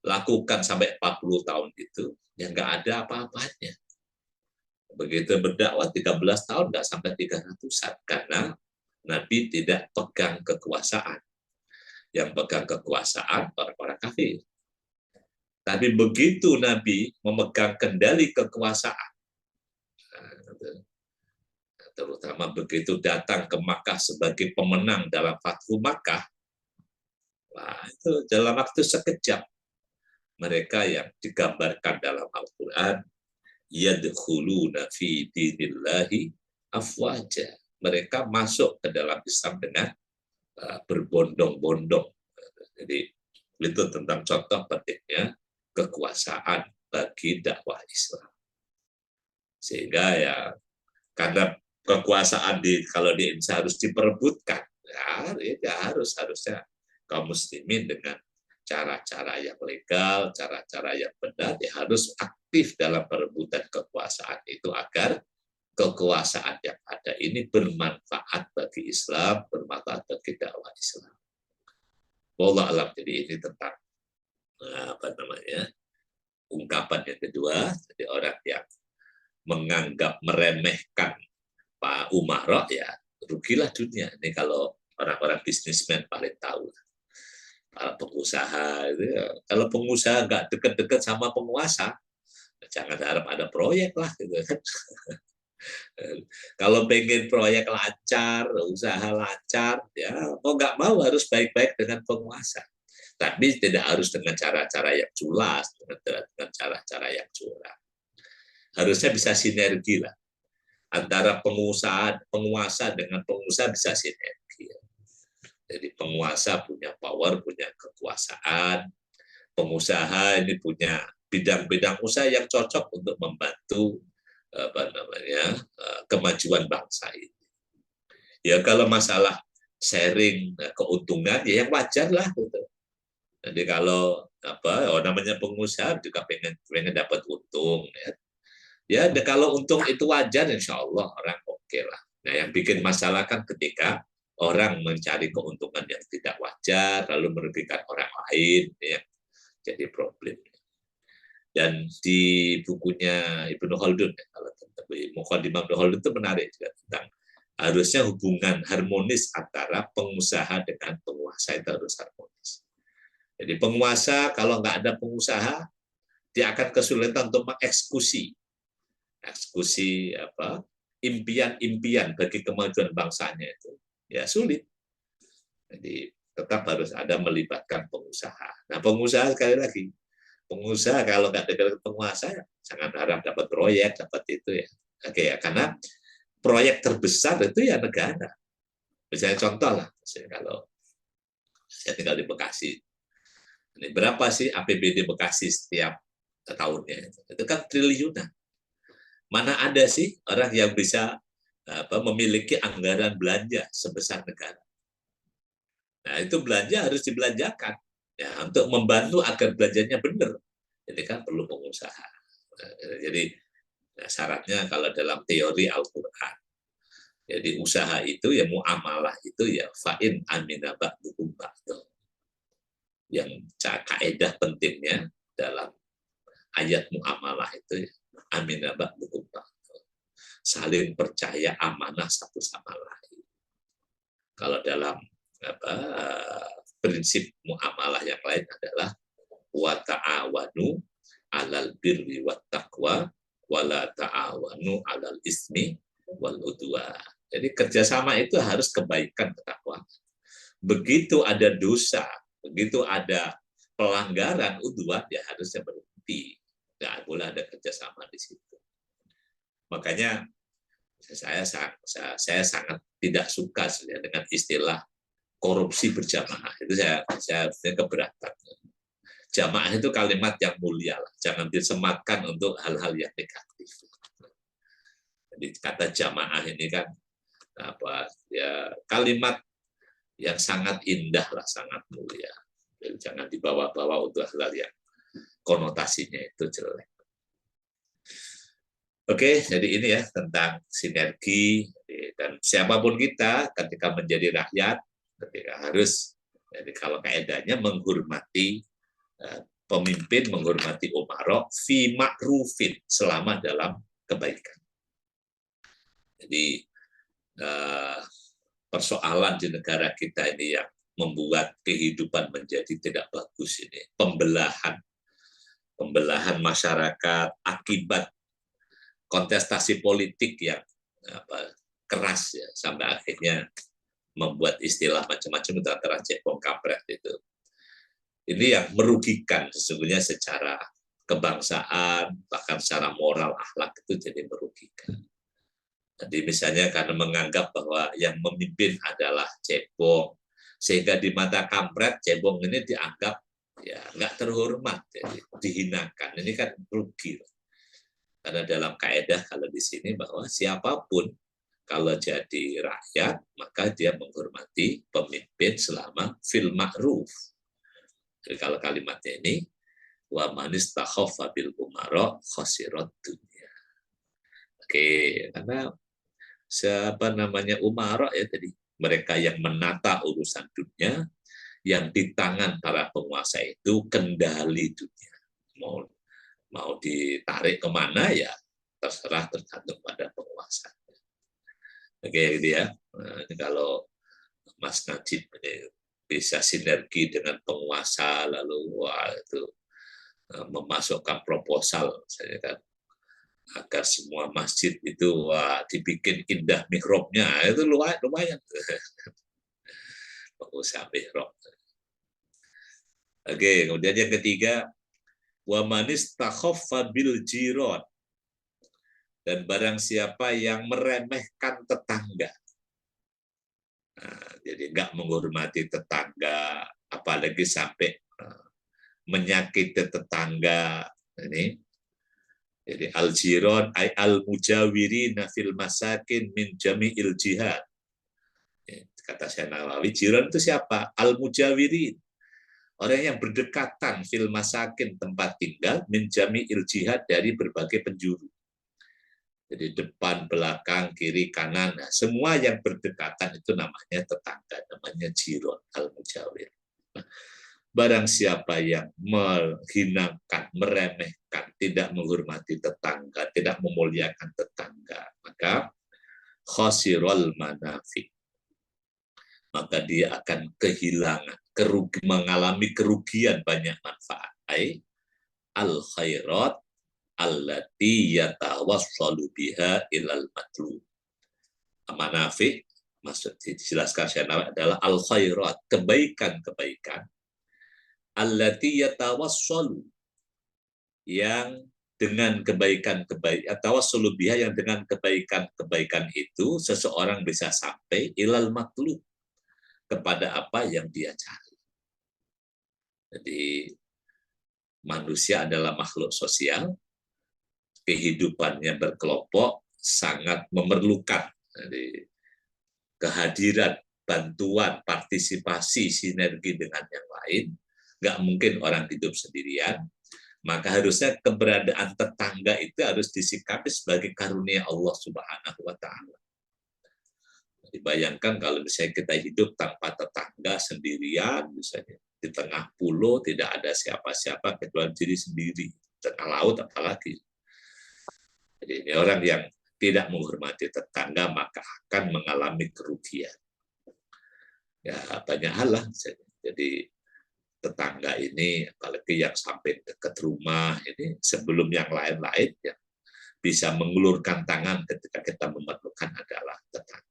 lakukan sampai 40 tahun itu, yang nggak ada apa-apanya. Begitu berdakwah 13 tahun nggak sampai 300-an, karena Nabi tidak pegang kekuasaan. Yang pegang kekuasaan orang-orang kafir. Tapi begitu Nabi memegang kendali kekuasaan, terutama begitu datang ke Makkah sebagai pemenang dalam Fathu Makkah, wah, itu dalam waktu sekejap mereka yang digambarkan dalam Al-Quran, yadkhuluna fi dinillahi afwaja. Mereka masuk ke dalam Islam dengan berbondong-bondong. Jadi itu tentang contoh pentingnya kekuasaan bagi dakwah Islam. Sehingga ya karena kekuasaan kalau di Indonesia harus diperebutkan, ya harusnya kaum muslimin dengan cara-cara yang legal, cara-cara yang benar, ya harus aktif dalam perebutan kekuasaan itu agar kekuasaan yang ada ini bermanfaat bagi Islam, bermanfaat bagi dakwah Islam. Wallah alam. Jadi ini tentang ungkapan yang kedua. Jadi orang yang menganggap meremehkan Pak Umarok, ya rugilah dunia. Ini kalau orang-orang bisnismen paling tahu. Para pengusaha itu, kalau pengusaha nggak deket-deket sama penguasa, jangan harap ada proyek lah gitu kan. Kalau pengen proyek lancar, usaha lancar, ya mau nggak mau harus baik-baik dengan penguasa. Tapi tidak harus dengan cara-cara yang culas, dengan cara-cara yang curang. Harusnya bisa sinergi lah. Antara penguasa dengan pengusaha bisa sinergi. Jadi penguasa punya power, punya kekuasaan. Pengusaha ini punya bidang-bidang usaha yang cocok untuk membantu kemajuan bangsa ini. Ya kalau masalah sharing keuntungan, ya yang wajar lah gitu. Jadi kalau namanya pengusaha juga pengen dapat untung, ya. Ya kalau untung itu wajar, insya Allah orang oke lah. Nah yang bikin masalah kan ketika orang mencari keuntungan yang tidak wajar lalu merugikan orang lain, ya jadi problem. Dan di bukunya Ibnu Khaldun, kalau Muqaddimah Ibnu Khaldun itu menarik juga tentang harusnya hubungan harmonis antara pengusaha dengan penguasa itu harus harmonis. Jadi penguasa kalau nggak ada pengusaha, dia akan kesulitan untuk mengeksekusi impian-impian bagi kemajuan bangsanya itu, ya sulit. Jadi tetap harus ada melibatkan pengusaha. Nah pengusaha sekali lagi, pengusaha kalau nggak dekat penguasa, jangan harap dapat proyek, dapat itu ya. Oke ya, karena proyek terbesar itu ya negara. Misalnya contoh lah, misalnya kalau saya tinggal di Bekasi, ini berapa sih APBD Bekasi setiap tahunnya? Itu kan triliunan. Mana ada sih orang yang bisa memiliki anggaran belanja sebesar negara? Nah itu belanja harus dibelanjakan. Ya, untuk membantu agar belanjanya benar, ini kan perlu pengusaha. Jadi syaratnya kalau dalam teori Al-Quran, jadi usaha itu ya muamalah itu ya fa'in amina ba'dukum ba'du. Yang kaidah pentingnya dalam ayat muamalah itu ya, amina ba'dukum ba'du. Saling percaya amanah satu sama lain. Kalau dalam prinsip muamalah yang lain adalah wa ta'awanu 'alal birri wat taqwa wa la ta'awanu 'alal ismi wal udwan. Jadi kerjasama itu harus kebaikan, ketakwaan. Begitu ada dosa, begitu ada pelanggaran, udwan, ya harusnya berhenti. Nggak boleh ada kerjasama di situ. Makanya saya sangat tidak suka dengan istilah korupsi berjamaah. Itu saya keberatan. Jamaah itu kalimat yang mulia, jangan disematkan untuk hal-hal yang negatif. Jadi kata jamaah ini kan kalimat yang sangat indah lah, sangat mulia. Jadi jangan dibawa-bawa untuk hal-hal yang konotasinya itu jelek. Oke, jadi ini ya tentang sinergi, dan siapapun kita ketika menjadi rakyat, ketika harus, jadi kalau kaedahnya menghormati pemimpin, menghormati umarok fi ma'rufin, selama dalam kebaikan. Jadi persoalan di negara kita ini yang membuat kehidupan menjadi tidak bagus ini, pembelahan pembelahan masyarakat akibat kontestasi politik yang keras ya, sampai akhirnya membuat istilah macam-macam itu antara cebong kampret itu. Ini yang merugikan sesungguhnya secara kebangsaan, bahkan secara moral akhlak itu jadi merugikan. Jadi misalnya karena menganggap bahwa yang memimpin adalah cebong, sehingga di mata kampret cebong ini dianggap ya nggak terhormat, jadi dihinakan. Ini kan rugi. Karena dalam kaidah kalau di sini bahwa siapapun kalau jadi rakyat maka dia menghormati pemimpin selama fil ma'ruf. Jadi kalau kalimatnya ini wa manis takhaffa bil umara khasirat dunya. Oke, karena siapa namanya umara ya tadi mereka yang menata urusan dunia, yang di tangan para penguasa itu kendali dunia. Mau ditarik kemana ya terserah, tergantung pada penguasa. Oke, gitu ya. Nah, ini kalau Mas Najib ini bisa sinergi dengan penguasa, lalu wah itu memasukkan proposal, saya kan, agar semua masjid itu wah dibikin indah mihrabnya, itu lumayan. Pengusaha mihrab. Oke, kemudian yang ketiga, wa manis takhaffa bil jiron, dan barang siapa yang meremehkan tetangga. Nah, jadi nggak menghormati tetangga, apalagi sampai menyakiti tetangga. Ini jadi al-jiron ay al-mujawirina fil masakin min jami'il jihad. Kata Syekh Nawawi, jiron itu siapa? Al-mujawirin. Orang yang berdekatan fil masakin tempat tinggal min jami'il jihad dari berbagai penjuru. Jadi depan, belakang, kiri, kanan, nah, semua yang berdekatan itu namanya tetangga, namanya jiron al-mujawir. Nah, barang siapa yang menghinakan, meremehkan, tidak menghormati tetangga, tidak memuliakan tetangga, maka khosirul manafi, maka dia akan kehilangan, mengalami kerugian banyak manfaat. Al khairat allati yatawassalu biha ilal matlub. Manafi maksud dijelaskan saya adalah al khairat, kebaikan-kebaikan, allati yatawassalu, yang dengan kebaikan-kebaikan atau sulubiha, yang dengan kebaikan-kebaikan itu seseorang bisa sampai ilal matlub, kepada apa yang dia cari. Jadi manusia adalah makhluk sosial, kehidupannya berkelompok, sangat memerlukan jadi kehadiran, bantuan, partisipasi, sinergi dengan yang lain. Nggak mungkin orang hidup sendirian, maka harusnya keberadaan tetangga itu harus disikapi sebagai karunia Allah Subhanahu wa Ta'ala. Dibayangkan kalau misalnya kita hidup tanpa tetangga, sendirian, misalnya di tengah pulau tidak ada siapa-siapa kecuali diri sendiri, tengah laut apalagi. Jadi ini orang yang tidak menghormati tetangga maka akan mengalami kerugian. Ya banyak hal lah. Jadi tetangga ini, apalagi yang sampai dekat rumah ini, sebelum yang lain-lain yang bisa mengulurkan tangan ketika kita memerlukan adalah tetangga.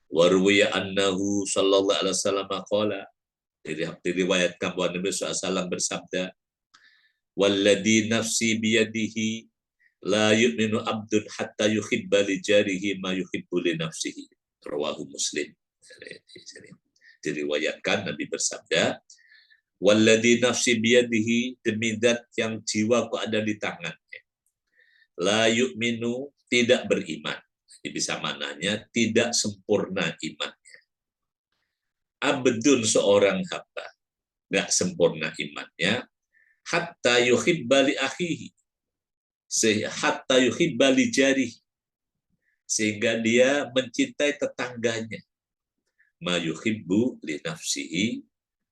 Warwiya annahu sallallahu alaihi wasallam qala, diriwayatkan bahwa Nabi SAW bersabda, walladhi nafsi biyadihi la yu'minu abdun hatta yuhibba li jarihi ma yuhibbu li nafsihi. Rawahu Muslim. Diriwayatkan Nabi bersabda, walladhi nafsi biyadihi, demi zat yang jiwaku ada di tangannya, la yu'minu, tidak beriman. Jadi bisa maknanya tidak sempurna imannya. Abdun, seorang hamba, nggak sempurna imannya, hatta yuhibba li akhihi, hatta yuhibba li jarihi, sehingga dia mencintai tetangganya, ma yuhibbu li nafsihi,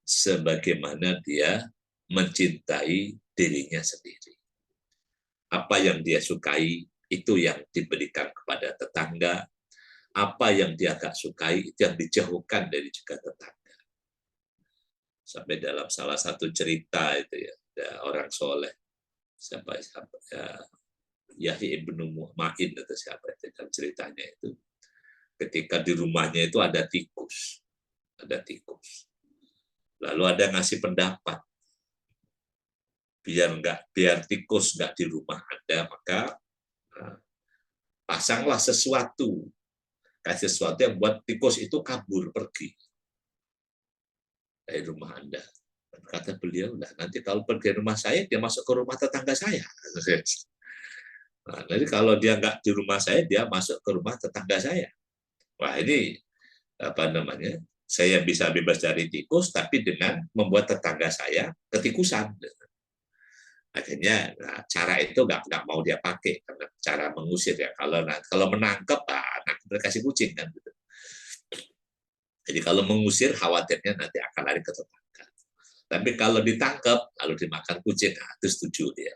sebagaimana dia mencintai dirinya sendiri. Apa yang dia sukai itu yang diberikan kepada tetangga, apa yang dia gak sukai itu yang dijauhkan dari juga tetangga. Sampai dalam salah satu cerita itu ya, ada orang soleh, siapa ya, Yahya ibnu Ma'in atau siapa itu kan ceritanya itu, ketika di rumahnya itu ada tikus, lalu ada ngasih pendapat, biar tikus nggak di rumah Anda, maka pasanglah sesuatu, kasih sesuatu yang buat tikus itu kabur pergi dari rumah Anda. Kata beliau, nanti kalau pergi rumah saya, dia masuk ke rumah tetangga saya. Nah, jadi kalau dia nggak di rumah saya, dia masuk ke rumah tetangga saya. Wah, ini apa namanya? Saya bisa bebas dari tikus, tapi dengan membuat tetangga saya ketikusan. Akhirnya cara itu nggak mau dia pakai, karena cara mengusir ya. Kalau menangkap, nangkep kasih kucing kan. Gitu. Jadi kalau mengusir, khawatirnya nanti akan lari ke tetangga. Tapi kalau ditangkap, lalu dimakan kucing, itu setuju dia.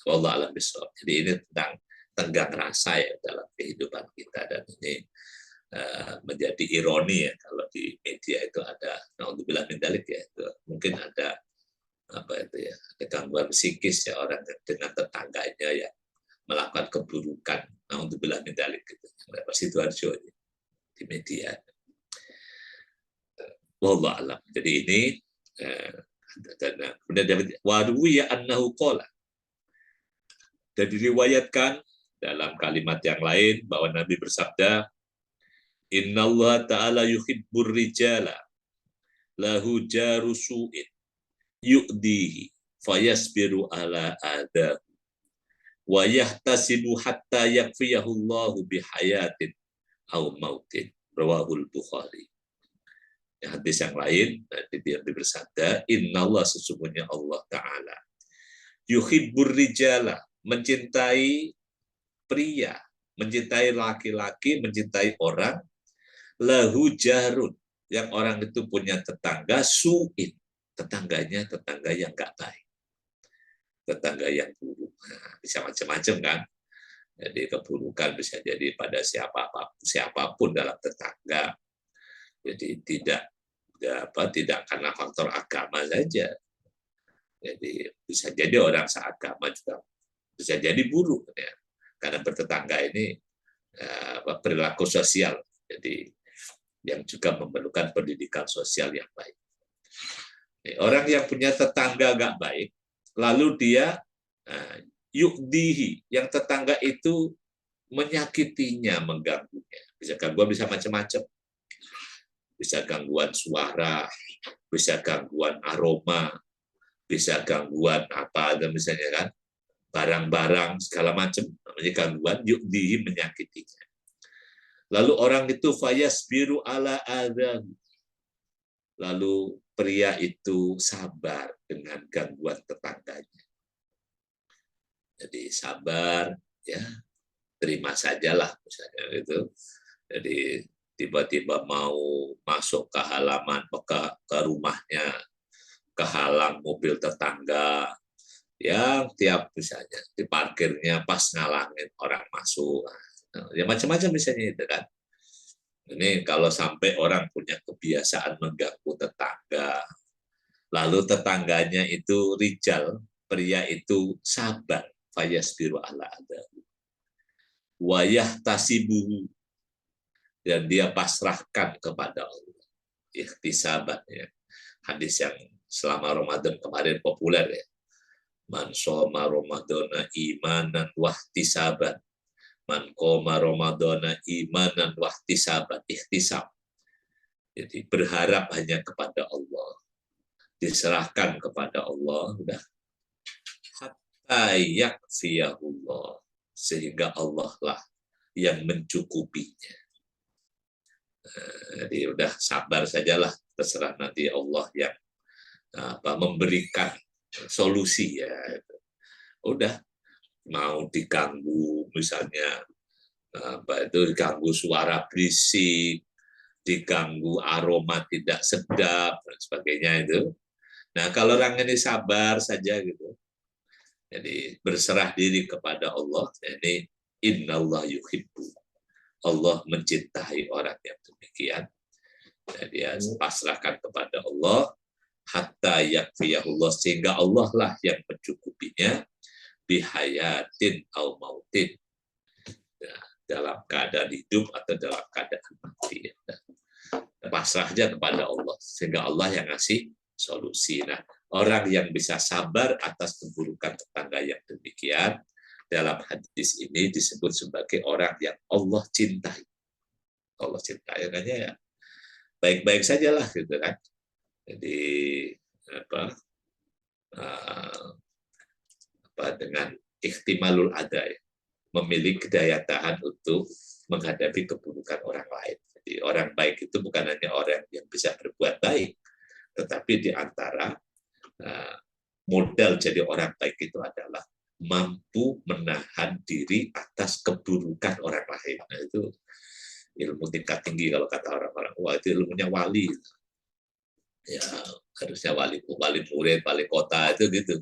Wallahu a'lam bishawab. Jadi ini tentang tenggang rasa ya dalam kehidupan kita, dan ini menjadi ironi ya kalau di media itu ada, naudzubillah min dzalik ya, itu mungkin ada apa itu ya, ada gangguan psikis ya orang dengan tetangganya ya melakukan keburukan, naudzubillah min dzalik gitu. Yang Sidoarjo di media. Wallahu a'lam. Jadi ini kemudian waruwiya annahu qala, dan diriwayatkan dalam kalimat yang lain bahwa Nabi bersabda, Innallaha ta'ala yuhibbur rijala lahu jaru su'in yu'dihi fayasbiru ala adahu wa yahtasibu hatta yakfiyahullahu bihayatin au mautin. Rawahul Bukhari. Hadis yang lain, dia bersabda, Innallah, sesungguhnya Allah Ta'ala, yuhibbur rijala, mencintai pria, mencintai laki-laki, mencintai orang, lahu jarun, yang orang itu punya tetangga, su'in, tetangganya tetangga yang nggak baik, tetangga yang buruk. Nah, bisa macam-macam kan. Jadi keburukan bisa jadi pada siapapun dalam tetangga. Jadi tidak karena faktor agama saja. Jadi bisa jadi orang seagama juga bisa jadi buruk ya. Karena bertetangga ini perilaku sosial. Jadi yang juga memerlukan pendidikan sosial yang baik. Orang yang punya tetangga nggak baik, lalu dia yukdihi, yang tetangga itu menyakitinya, mengganggunya. Bisa gangguan, bisa macam-macam. Bisa gangguan suara, bisa gangguan aroma, bisa gangguan apa ada misalnya kan, barang-barang segala macam, namanya gangguan, yukdihi, menyakitinya. Lalu orang itu fayasbiru ala adzab. Lalu pria itu sabar dengan gangguan tetangganya. Jadi sabar, ya terima sajalah misalnya gitu. Jadi tiba-tiba mau masuk ke halaman, ke rumahnya, kehalang mobil tetangga, yang tiap misalnya di parkirnya pas ngalangin orang masuk, ya macam-macam misalnya itu kan. Ini kalau sampai orang punya kebiasaan mengganggu tetangga, lalu tetangganya itu rijal, pria itu sabar, fayasbiru ala adahu, wayah tasibuhu, dan dia pasrahkan kepada Allah. Ikhtisaban ya. Hadis yang selama Ramadan kemarin populer ya. Man shoma Ramadana imanan wahtisaban. Man qoma Ramadana imanan wahtisaban. Ikhtisab. Jadi berharap hanya kepada Allah. Diserahkan kepada Allah, udah. Hatta yakfiyahullah, sehingga Allah lah yang mencukupinya. Jadi udah sabar sajalah, terserah nanti Allah yang memberikan solusi ya. Udah, mau diganggu misalnya diganggu suara berisik, diganggu aroma tidak sedap dan sebagainya itu. Nah, kalau orang ini sabar saja gitu. Jadi berserah diri kepada Allah, ini innallah yuhibbu. Allah mencintai orang yang demikian. Dia pasrahkan kepada Allah, hatta yakfiyahullah, sehingga Allah lah yang mencukupinya, bihayatin au mautin, ya, dalam keadaan hidup atau dalam keadaan mati. Pasrah aja kepada Allah, sehingga Allah yang ngasih solusi. Nah, orang yang bisa sabar atas keburukan tetangga yang demikian, dalam hadis ini disebut sebagai orang yang Allah cintai. Allah cintai, makanya ya baik-baik sajalah gitu kan. Jadi dengan ihtimalul ada, ya, memiliki daya tahan untuk menghadapi keburukan orang lain. Jadi orang baik itu bukan hanya orang yang bisa berbuat baik, tetapi di antara modal jadi orang baik itu adalah mampu menahan diri atas keburukan orang lain. Nah, itu ilmu tingkat tinggi kalau kata orang-orang. Wah, itu ilmunya wali. Ya, harusnya wali murid, wali kota itu gitu.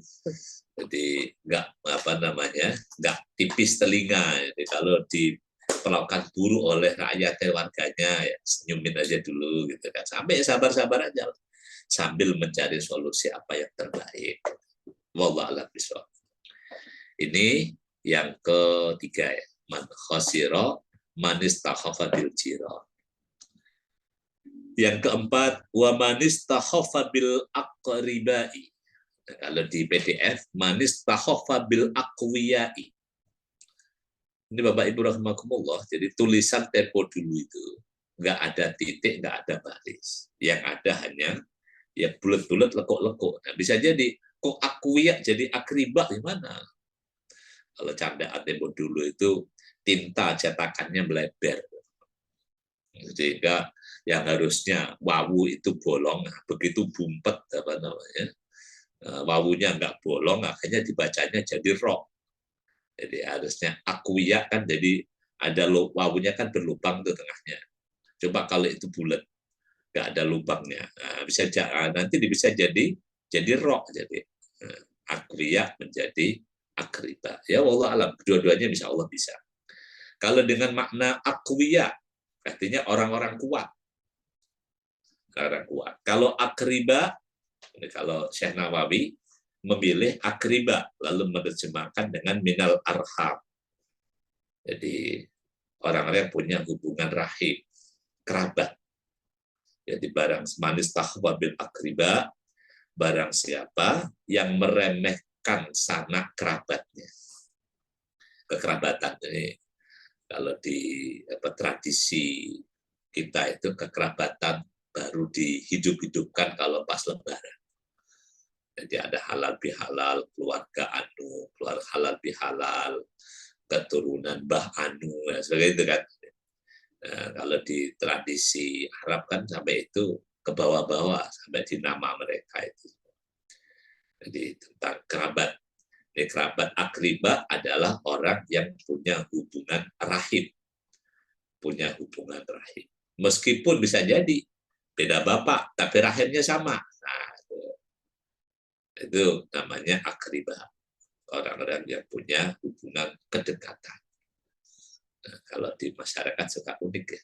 Jadi nggak tipis telinga. Jadi kalau diperlakukan buruk oleh rakyatnya, warganya, ya senyumin aja dulu gitu kan. Sampai sabar-sabar aja sambil mencari solusi apa yang terbaik. Wallahu a'lam bishawab. Ini yang ketiga, ya. Man khasira man istakhafa bil jiran. Yang keempat, wa man istakhafa bil aqribai. Kalau di PDF, man istakhafa bil aqwiyai. Ini Bapak Ibu rahimakumullah, jadi tulisan tempo dulu itu nggak ada titik, nggak ada baris. Yang ada hanya ya bulat-bulat, lekuk-lekuk. Nah, bisa jadi kok aqwiya jadi akriba gimana? Kalau candaan tempo dulu itu tinta cetakannya melebar, sehingga yang harusnya wawu itu bolong, begitu bumpet wawunya nggak bolong, akhirnya dibacanya jadi roh. Jadi harusnya akuya kan, jadi ada wawunya kan berlubang di tengahnya. Coba kalau itu bulat, nggak ada lubangnya, nanti bisa jadi roh, jadi akuya menjadi akriba. Ya Allah alam, dua-duanya bisa Allah bisa. Kalau dengan makna akwiya, artinya orang-orang kuat. Orang kuat. Kalau akriba, kalau Syekh Nawawi memilih akriba, lalu menerjemahkan dengan minal arham. Jadi orang-orang yang punya hubungan rahim, kerabat. Jadi barang manis tahwa bil akriba, barang siapa yang meremehkan sanak kerabatnya. Kekerabatan ini kalau di tradisi kita itu kekerabatan baru dihidup-hidupkan kalau pas Lebaran. Jadi ada halal bihalal, keluarga anu, keluarga halal bihalal, keturunan Mbah anu, ya, sebagainya itu kan. Nah, kalau di tradisi Arab kan sampai itu ke bawah-bawah, sampai di nama mereka itu. Jadi tentang kerabat. Ini kerabat akriba adalah orang yang punya hubungan rahim. Punya hubungan rahim. Meskipun bisa jadi beda bapak, tapi rahimnya sama. Nah, itu namanya akriba. Orang-orang yang punya hubungan kedekatan. Nah, kalau di masyarakat suka unik ya.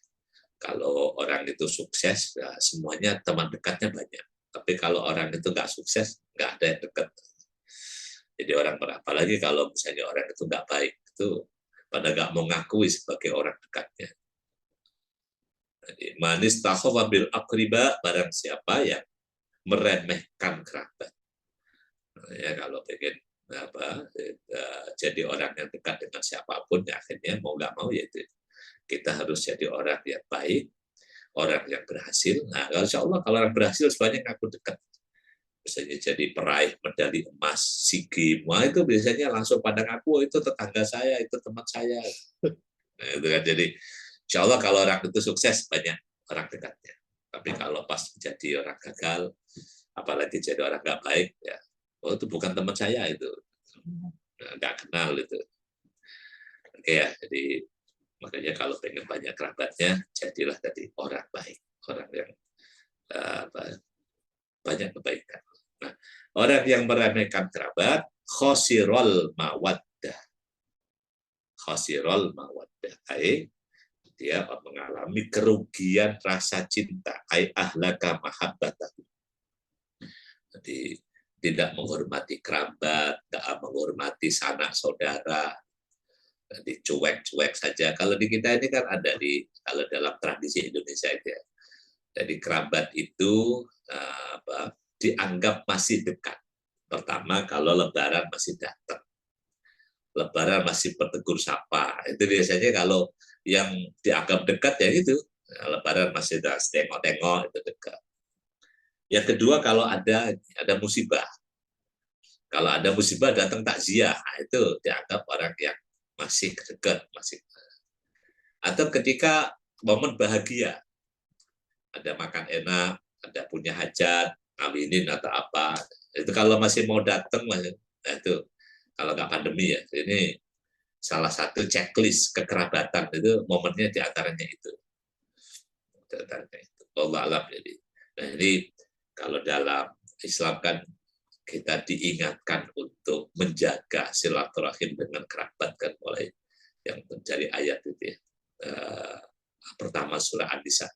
Kalau orang itu sukses, ya semuanya teman dekatnya banyak. Tapi kalau orang itu nggak sukses, nggak ada yang dekat. Jadi orang, apalagi kalau misalnya orang itu nggak baik, itu pada nggak mau ngakui sebagai orang dekatnya. Jadi manis takhafa bil akriba, barang siapa yang meremehkan kerabat. Ya kalau pengen jadi orang yang dekat dengan siapapun, ya akhirnya mau nggak mau yaitu kita harus jadi orang yang baik, orang yang berhasil. Nah, insya Allah kalau orang berhasil sebanyak aku dekat, misalnya jadi peraih medali emas SEA Games, wah itu biasanya langsung pandang aku, itu tetangga saya, itu teman saya. Nah, itu kan jadi insya Allah kalau orang itu sukses banyak orang dekatnya. Tapi kalau pas jadi orang gagal, apalagi jadi orang nggak baik, ya oh itu bukan teman saya itu, nggak kenal itu. Oke ya, jadi makanya kalau pengen banyak kerabatnya, jadilah tadi orang baik, orang yang banyak kebaikan. Nah, orang yang meremehkan kerabat, khosirol mawaddah. Khosirol mawaddah. Dia mengalami kerugian rasa cinta. Ahlaka mahabbatahu. Jadi tidak menghormati kerabat, tidak menghormati sanak saudara, jadi cuek-cuek saja. Kalau di kita ini kan ada kalau dalam tradisi Indonesia itu ya. Jadi kerabat itu dianggap masih dekat. Pertama kalau Lebaran masih datang, Lebaran masih bertegur sapa. Itu biasanya kalau yang dianggap dekat ya itu, Lebaran masih tengok-tengok itu dekat. Yang kedua kalau ada musibah. Kalau ada musibah datang takziah, itu dianggap orang yang masih dekat, masih. Atau ketika momen bahagia, ada makan enak, ada punya hajat, ngawinin atau apa, itu kalau masih mau datang, nah itu kalau nggak pandemi ya, ini salah satu checklist kekerabatan itu momennya diantaranya itu. Allah alam jadi. Nah ini kalau dalam Islam kan kita diingatkan untuk menjaga silaturahim dengan kerabat kan mulai yang mencari ayat itu ya. Pertama surah An-Nisa.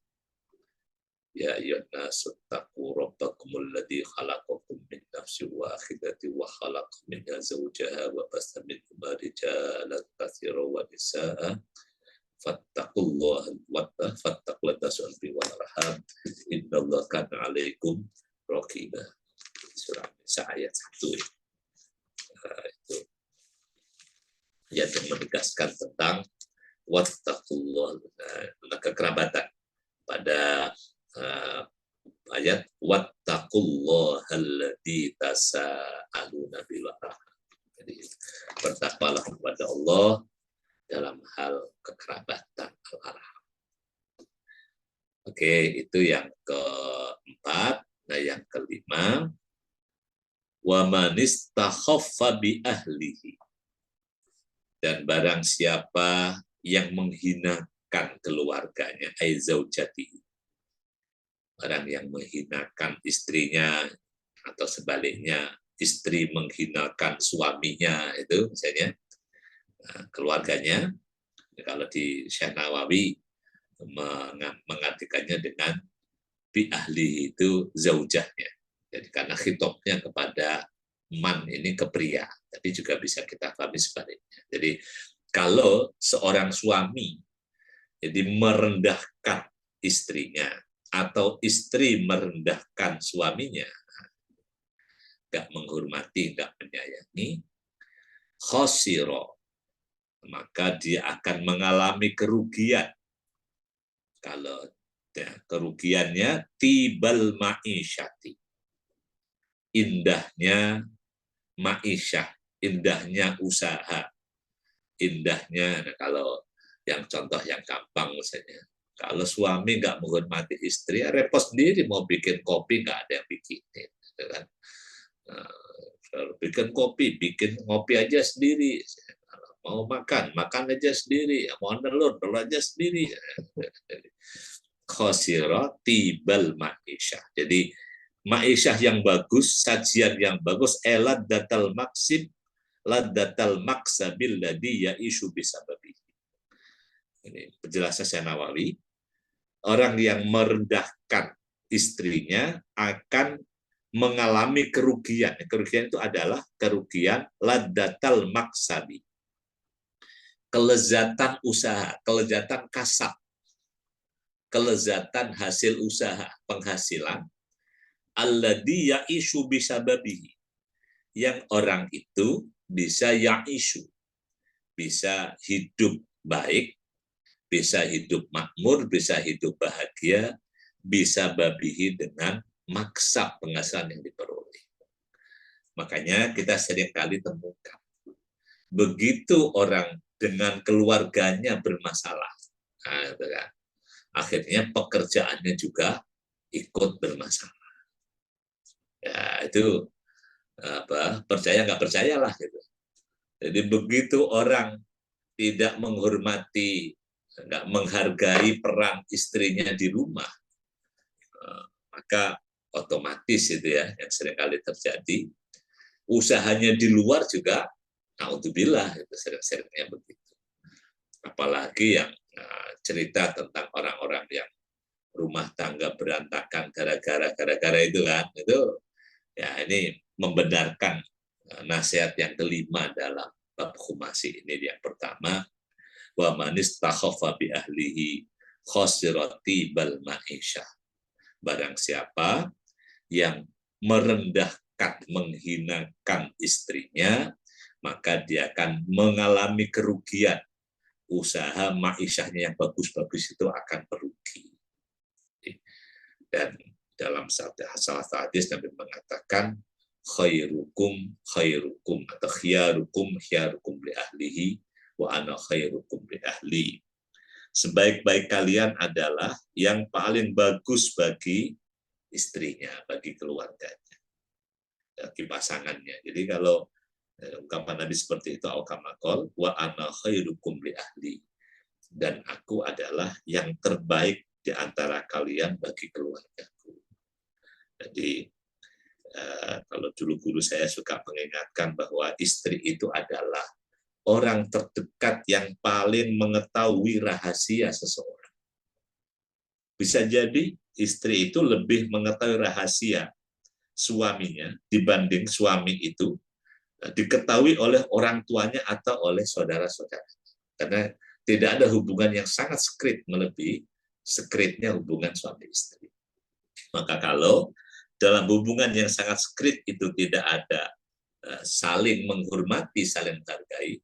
Ya ayyuhannasu taqu rabbakumul ladzi khalaqakum min nafsin wahidatin wa khalaqa minha zawjaha wa basta minhuma rijalan katsiran wa nisaa fattaqullaha wal arham innallaha kana 'alaikum raqiba. Surah An-Nisa ayat 1 itu yang menegaskan tentang wattaqullah, kekerabatan pada ayat wattaqullahal-ladzi tasaaluna bil arham. Jadi bertakwalah kepada Allah dalam hal kekerabatan al-arham. Oke, itu yang keempat. Nah, yang kelima, wa man istakhaffa bi ahlihi. Dan barang siapa yang menghinakan keluarganya, ai zaujatihi. Orang yang menghinakan istrinya atau sebaliknya istri menghinakan suaminya itu misalnya keluarganya. Kalau di Syekh Nawawi mengartikannya dengan bi ahli itu zaujahnya. Jadi karena khitobnya kepada man ini ke pria, tapi juga bisa kita pahami sebaliknya. Jadi kalau seorang suami jadi merendahkan istrinya atau istri merendahkan suaminya, nggak menghormati, nggak menyayangi, khosiro, maka dia akan mengalami kerugian. Kalau ya, kerugiannya tibal ma'isyati, indahnya ma'isyah, indahnya usaha, indahnya, nah kalau yang contoh yang gampang misalnya, kalau suami nggak menghormati istri, ya repot sendiri mau bikin kopi nggak ada yang bikinin, gitu kan? Bikin kopi, bikin ngopi aja sendiri. Mau makan aja sendiri. Mau telur aja sendiri. Khosiro tibal ma'isyah. Jadi ma'isyah yang bagus, sajian yang bagus, elad datal maksib, ladatal maksabil ladhi ya'ishu bisababi. Ini penjelasan Syekh Nawawi. Orang yang merendahkan istrinya akan mengalami kerugian. Kerugian itu adalah kerugian ladatal maksabi. Kelezatan usaha, kelezatan kasab, kelezatan hasil usaha, penghasilan. Alladhi ya'ishu bisababihi. Yang orang itu bisa ya'ishu, bisa hidup baik, bisa hidup makmur, bisa hidup bahagia, bisa babihi dengan maksab penghasilan yang diperoleh. Makanya kita seringkali temukan, begitu orang dengan keluarganya bermasalah, nah, kan? Akhirnya pekerjaannya juga ikut bermasalah. Ya itu percaya nggak percayalah gitu. Jadi begitu orang tidak menghormati, nggak menghargai peran istrinya di rumah, maka otomatis itu ya yang seringkali terjadi, usahanya di luar juga, naudzubillah, itu sering-seringnya begitu. Apalagi yang cerita tentang orang-orang yang rumah tangga berantakan gara-gara itu kan, itu Ya, ini membenarkan nasihat yang kelima dalam bab khumasi ini. Yang pertama, wa manis takhafa bi ahlihi khosirati bal ma'isyah. Barang siapa yang merendahkan, menghinakan istrinya, maka dia akan mengalami kerugian. Usaha ma'isyahnya yang bagus-bagus itu akan merugi. Dan dalam salah satu hadis Nabi mengatakan, khairukum khairukum atau khiyarukum khiyarukum li ahlihi wa ana khairukum li ahli. Sebaik-baik kalian adalah yang paling bagus bagi istrinya, bagi keluarganya, bagi pasangannya. Jadi kalau ungkapan Nabi seperti itu, aukamakol wa ana khairukum li ahli, dan aku adalah yang terbaik di antara kalian bagi keluargaku. Jadi kalau dulu guru saya suka mengingatkan bahwa istri itu adalah orang terdekat yang paling mengetahui rahasia seseorang. Bisa jadi istri itu lebih mengetahui rahasia suaminya dibanding suami itu diketahui oleh orang tuanya atau oleh saudara-saudara. Karena tidak ada hubungan yang sangat sekret melebihi sekretnya hubungan suami istri. Maka kalau dalam hubungan yang sangat sekret itu tidak ada saling menghormati, saling menghargai,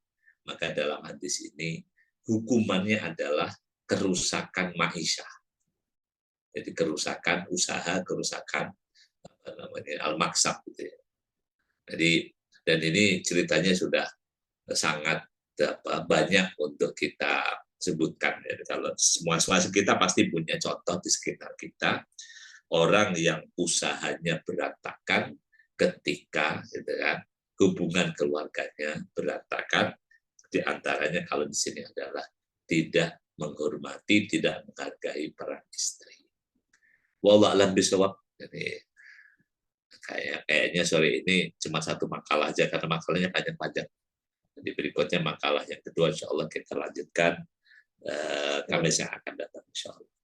maka dalam hadis ini hukumannya adalah kerusakan ma'isyah. Jadi kerusakan usaha, kerusakan al-maksab gitu ya. Jadi, dan ini ceritanya sudah sangat banyak untuk kita sebutkan. Jadi kalau semua kita pasti punya contoh di sekitar kita, orang yang usahanya berantakan ketika gitu kan, hubungan keluarganya berantakan, diantaranya kalau di sini adalah tidak menghormati, tidak menghargai peran istri. Wallahu a'lam bishawab. Jadi kayaknya sore ini cuma satu makalah aja karena makalahnya panjang-panjang. Jadi berikutnya makalah yang kedua insya Allah kita lanjutkan Kamis yang akan datang insya Allah.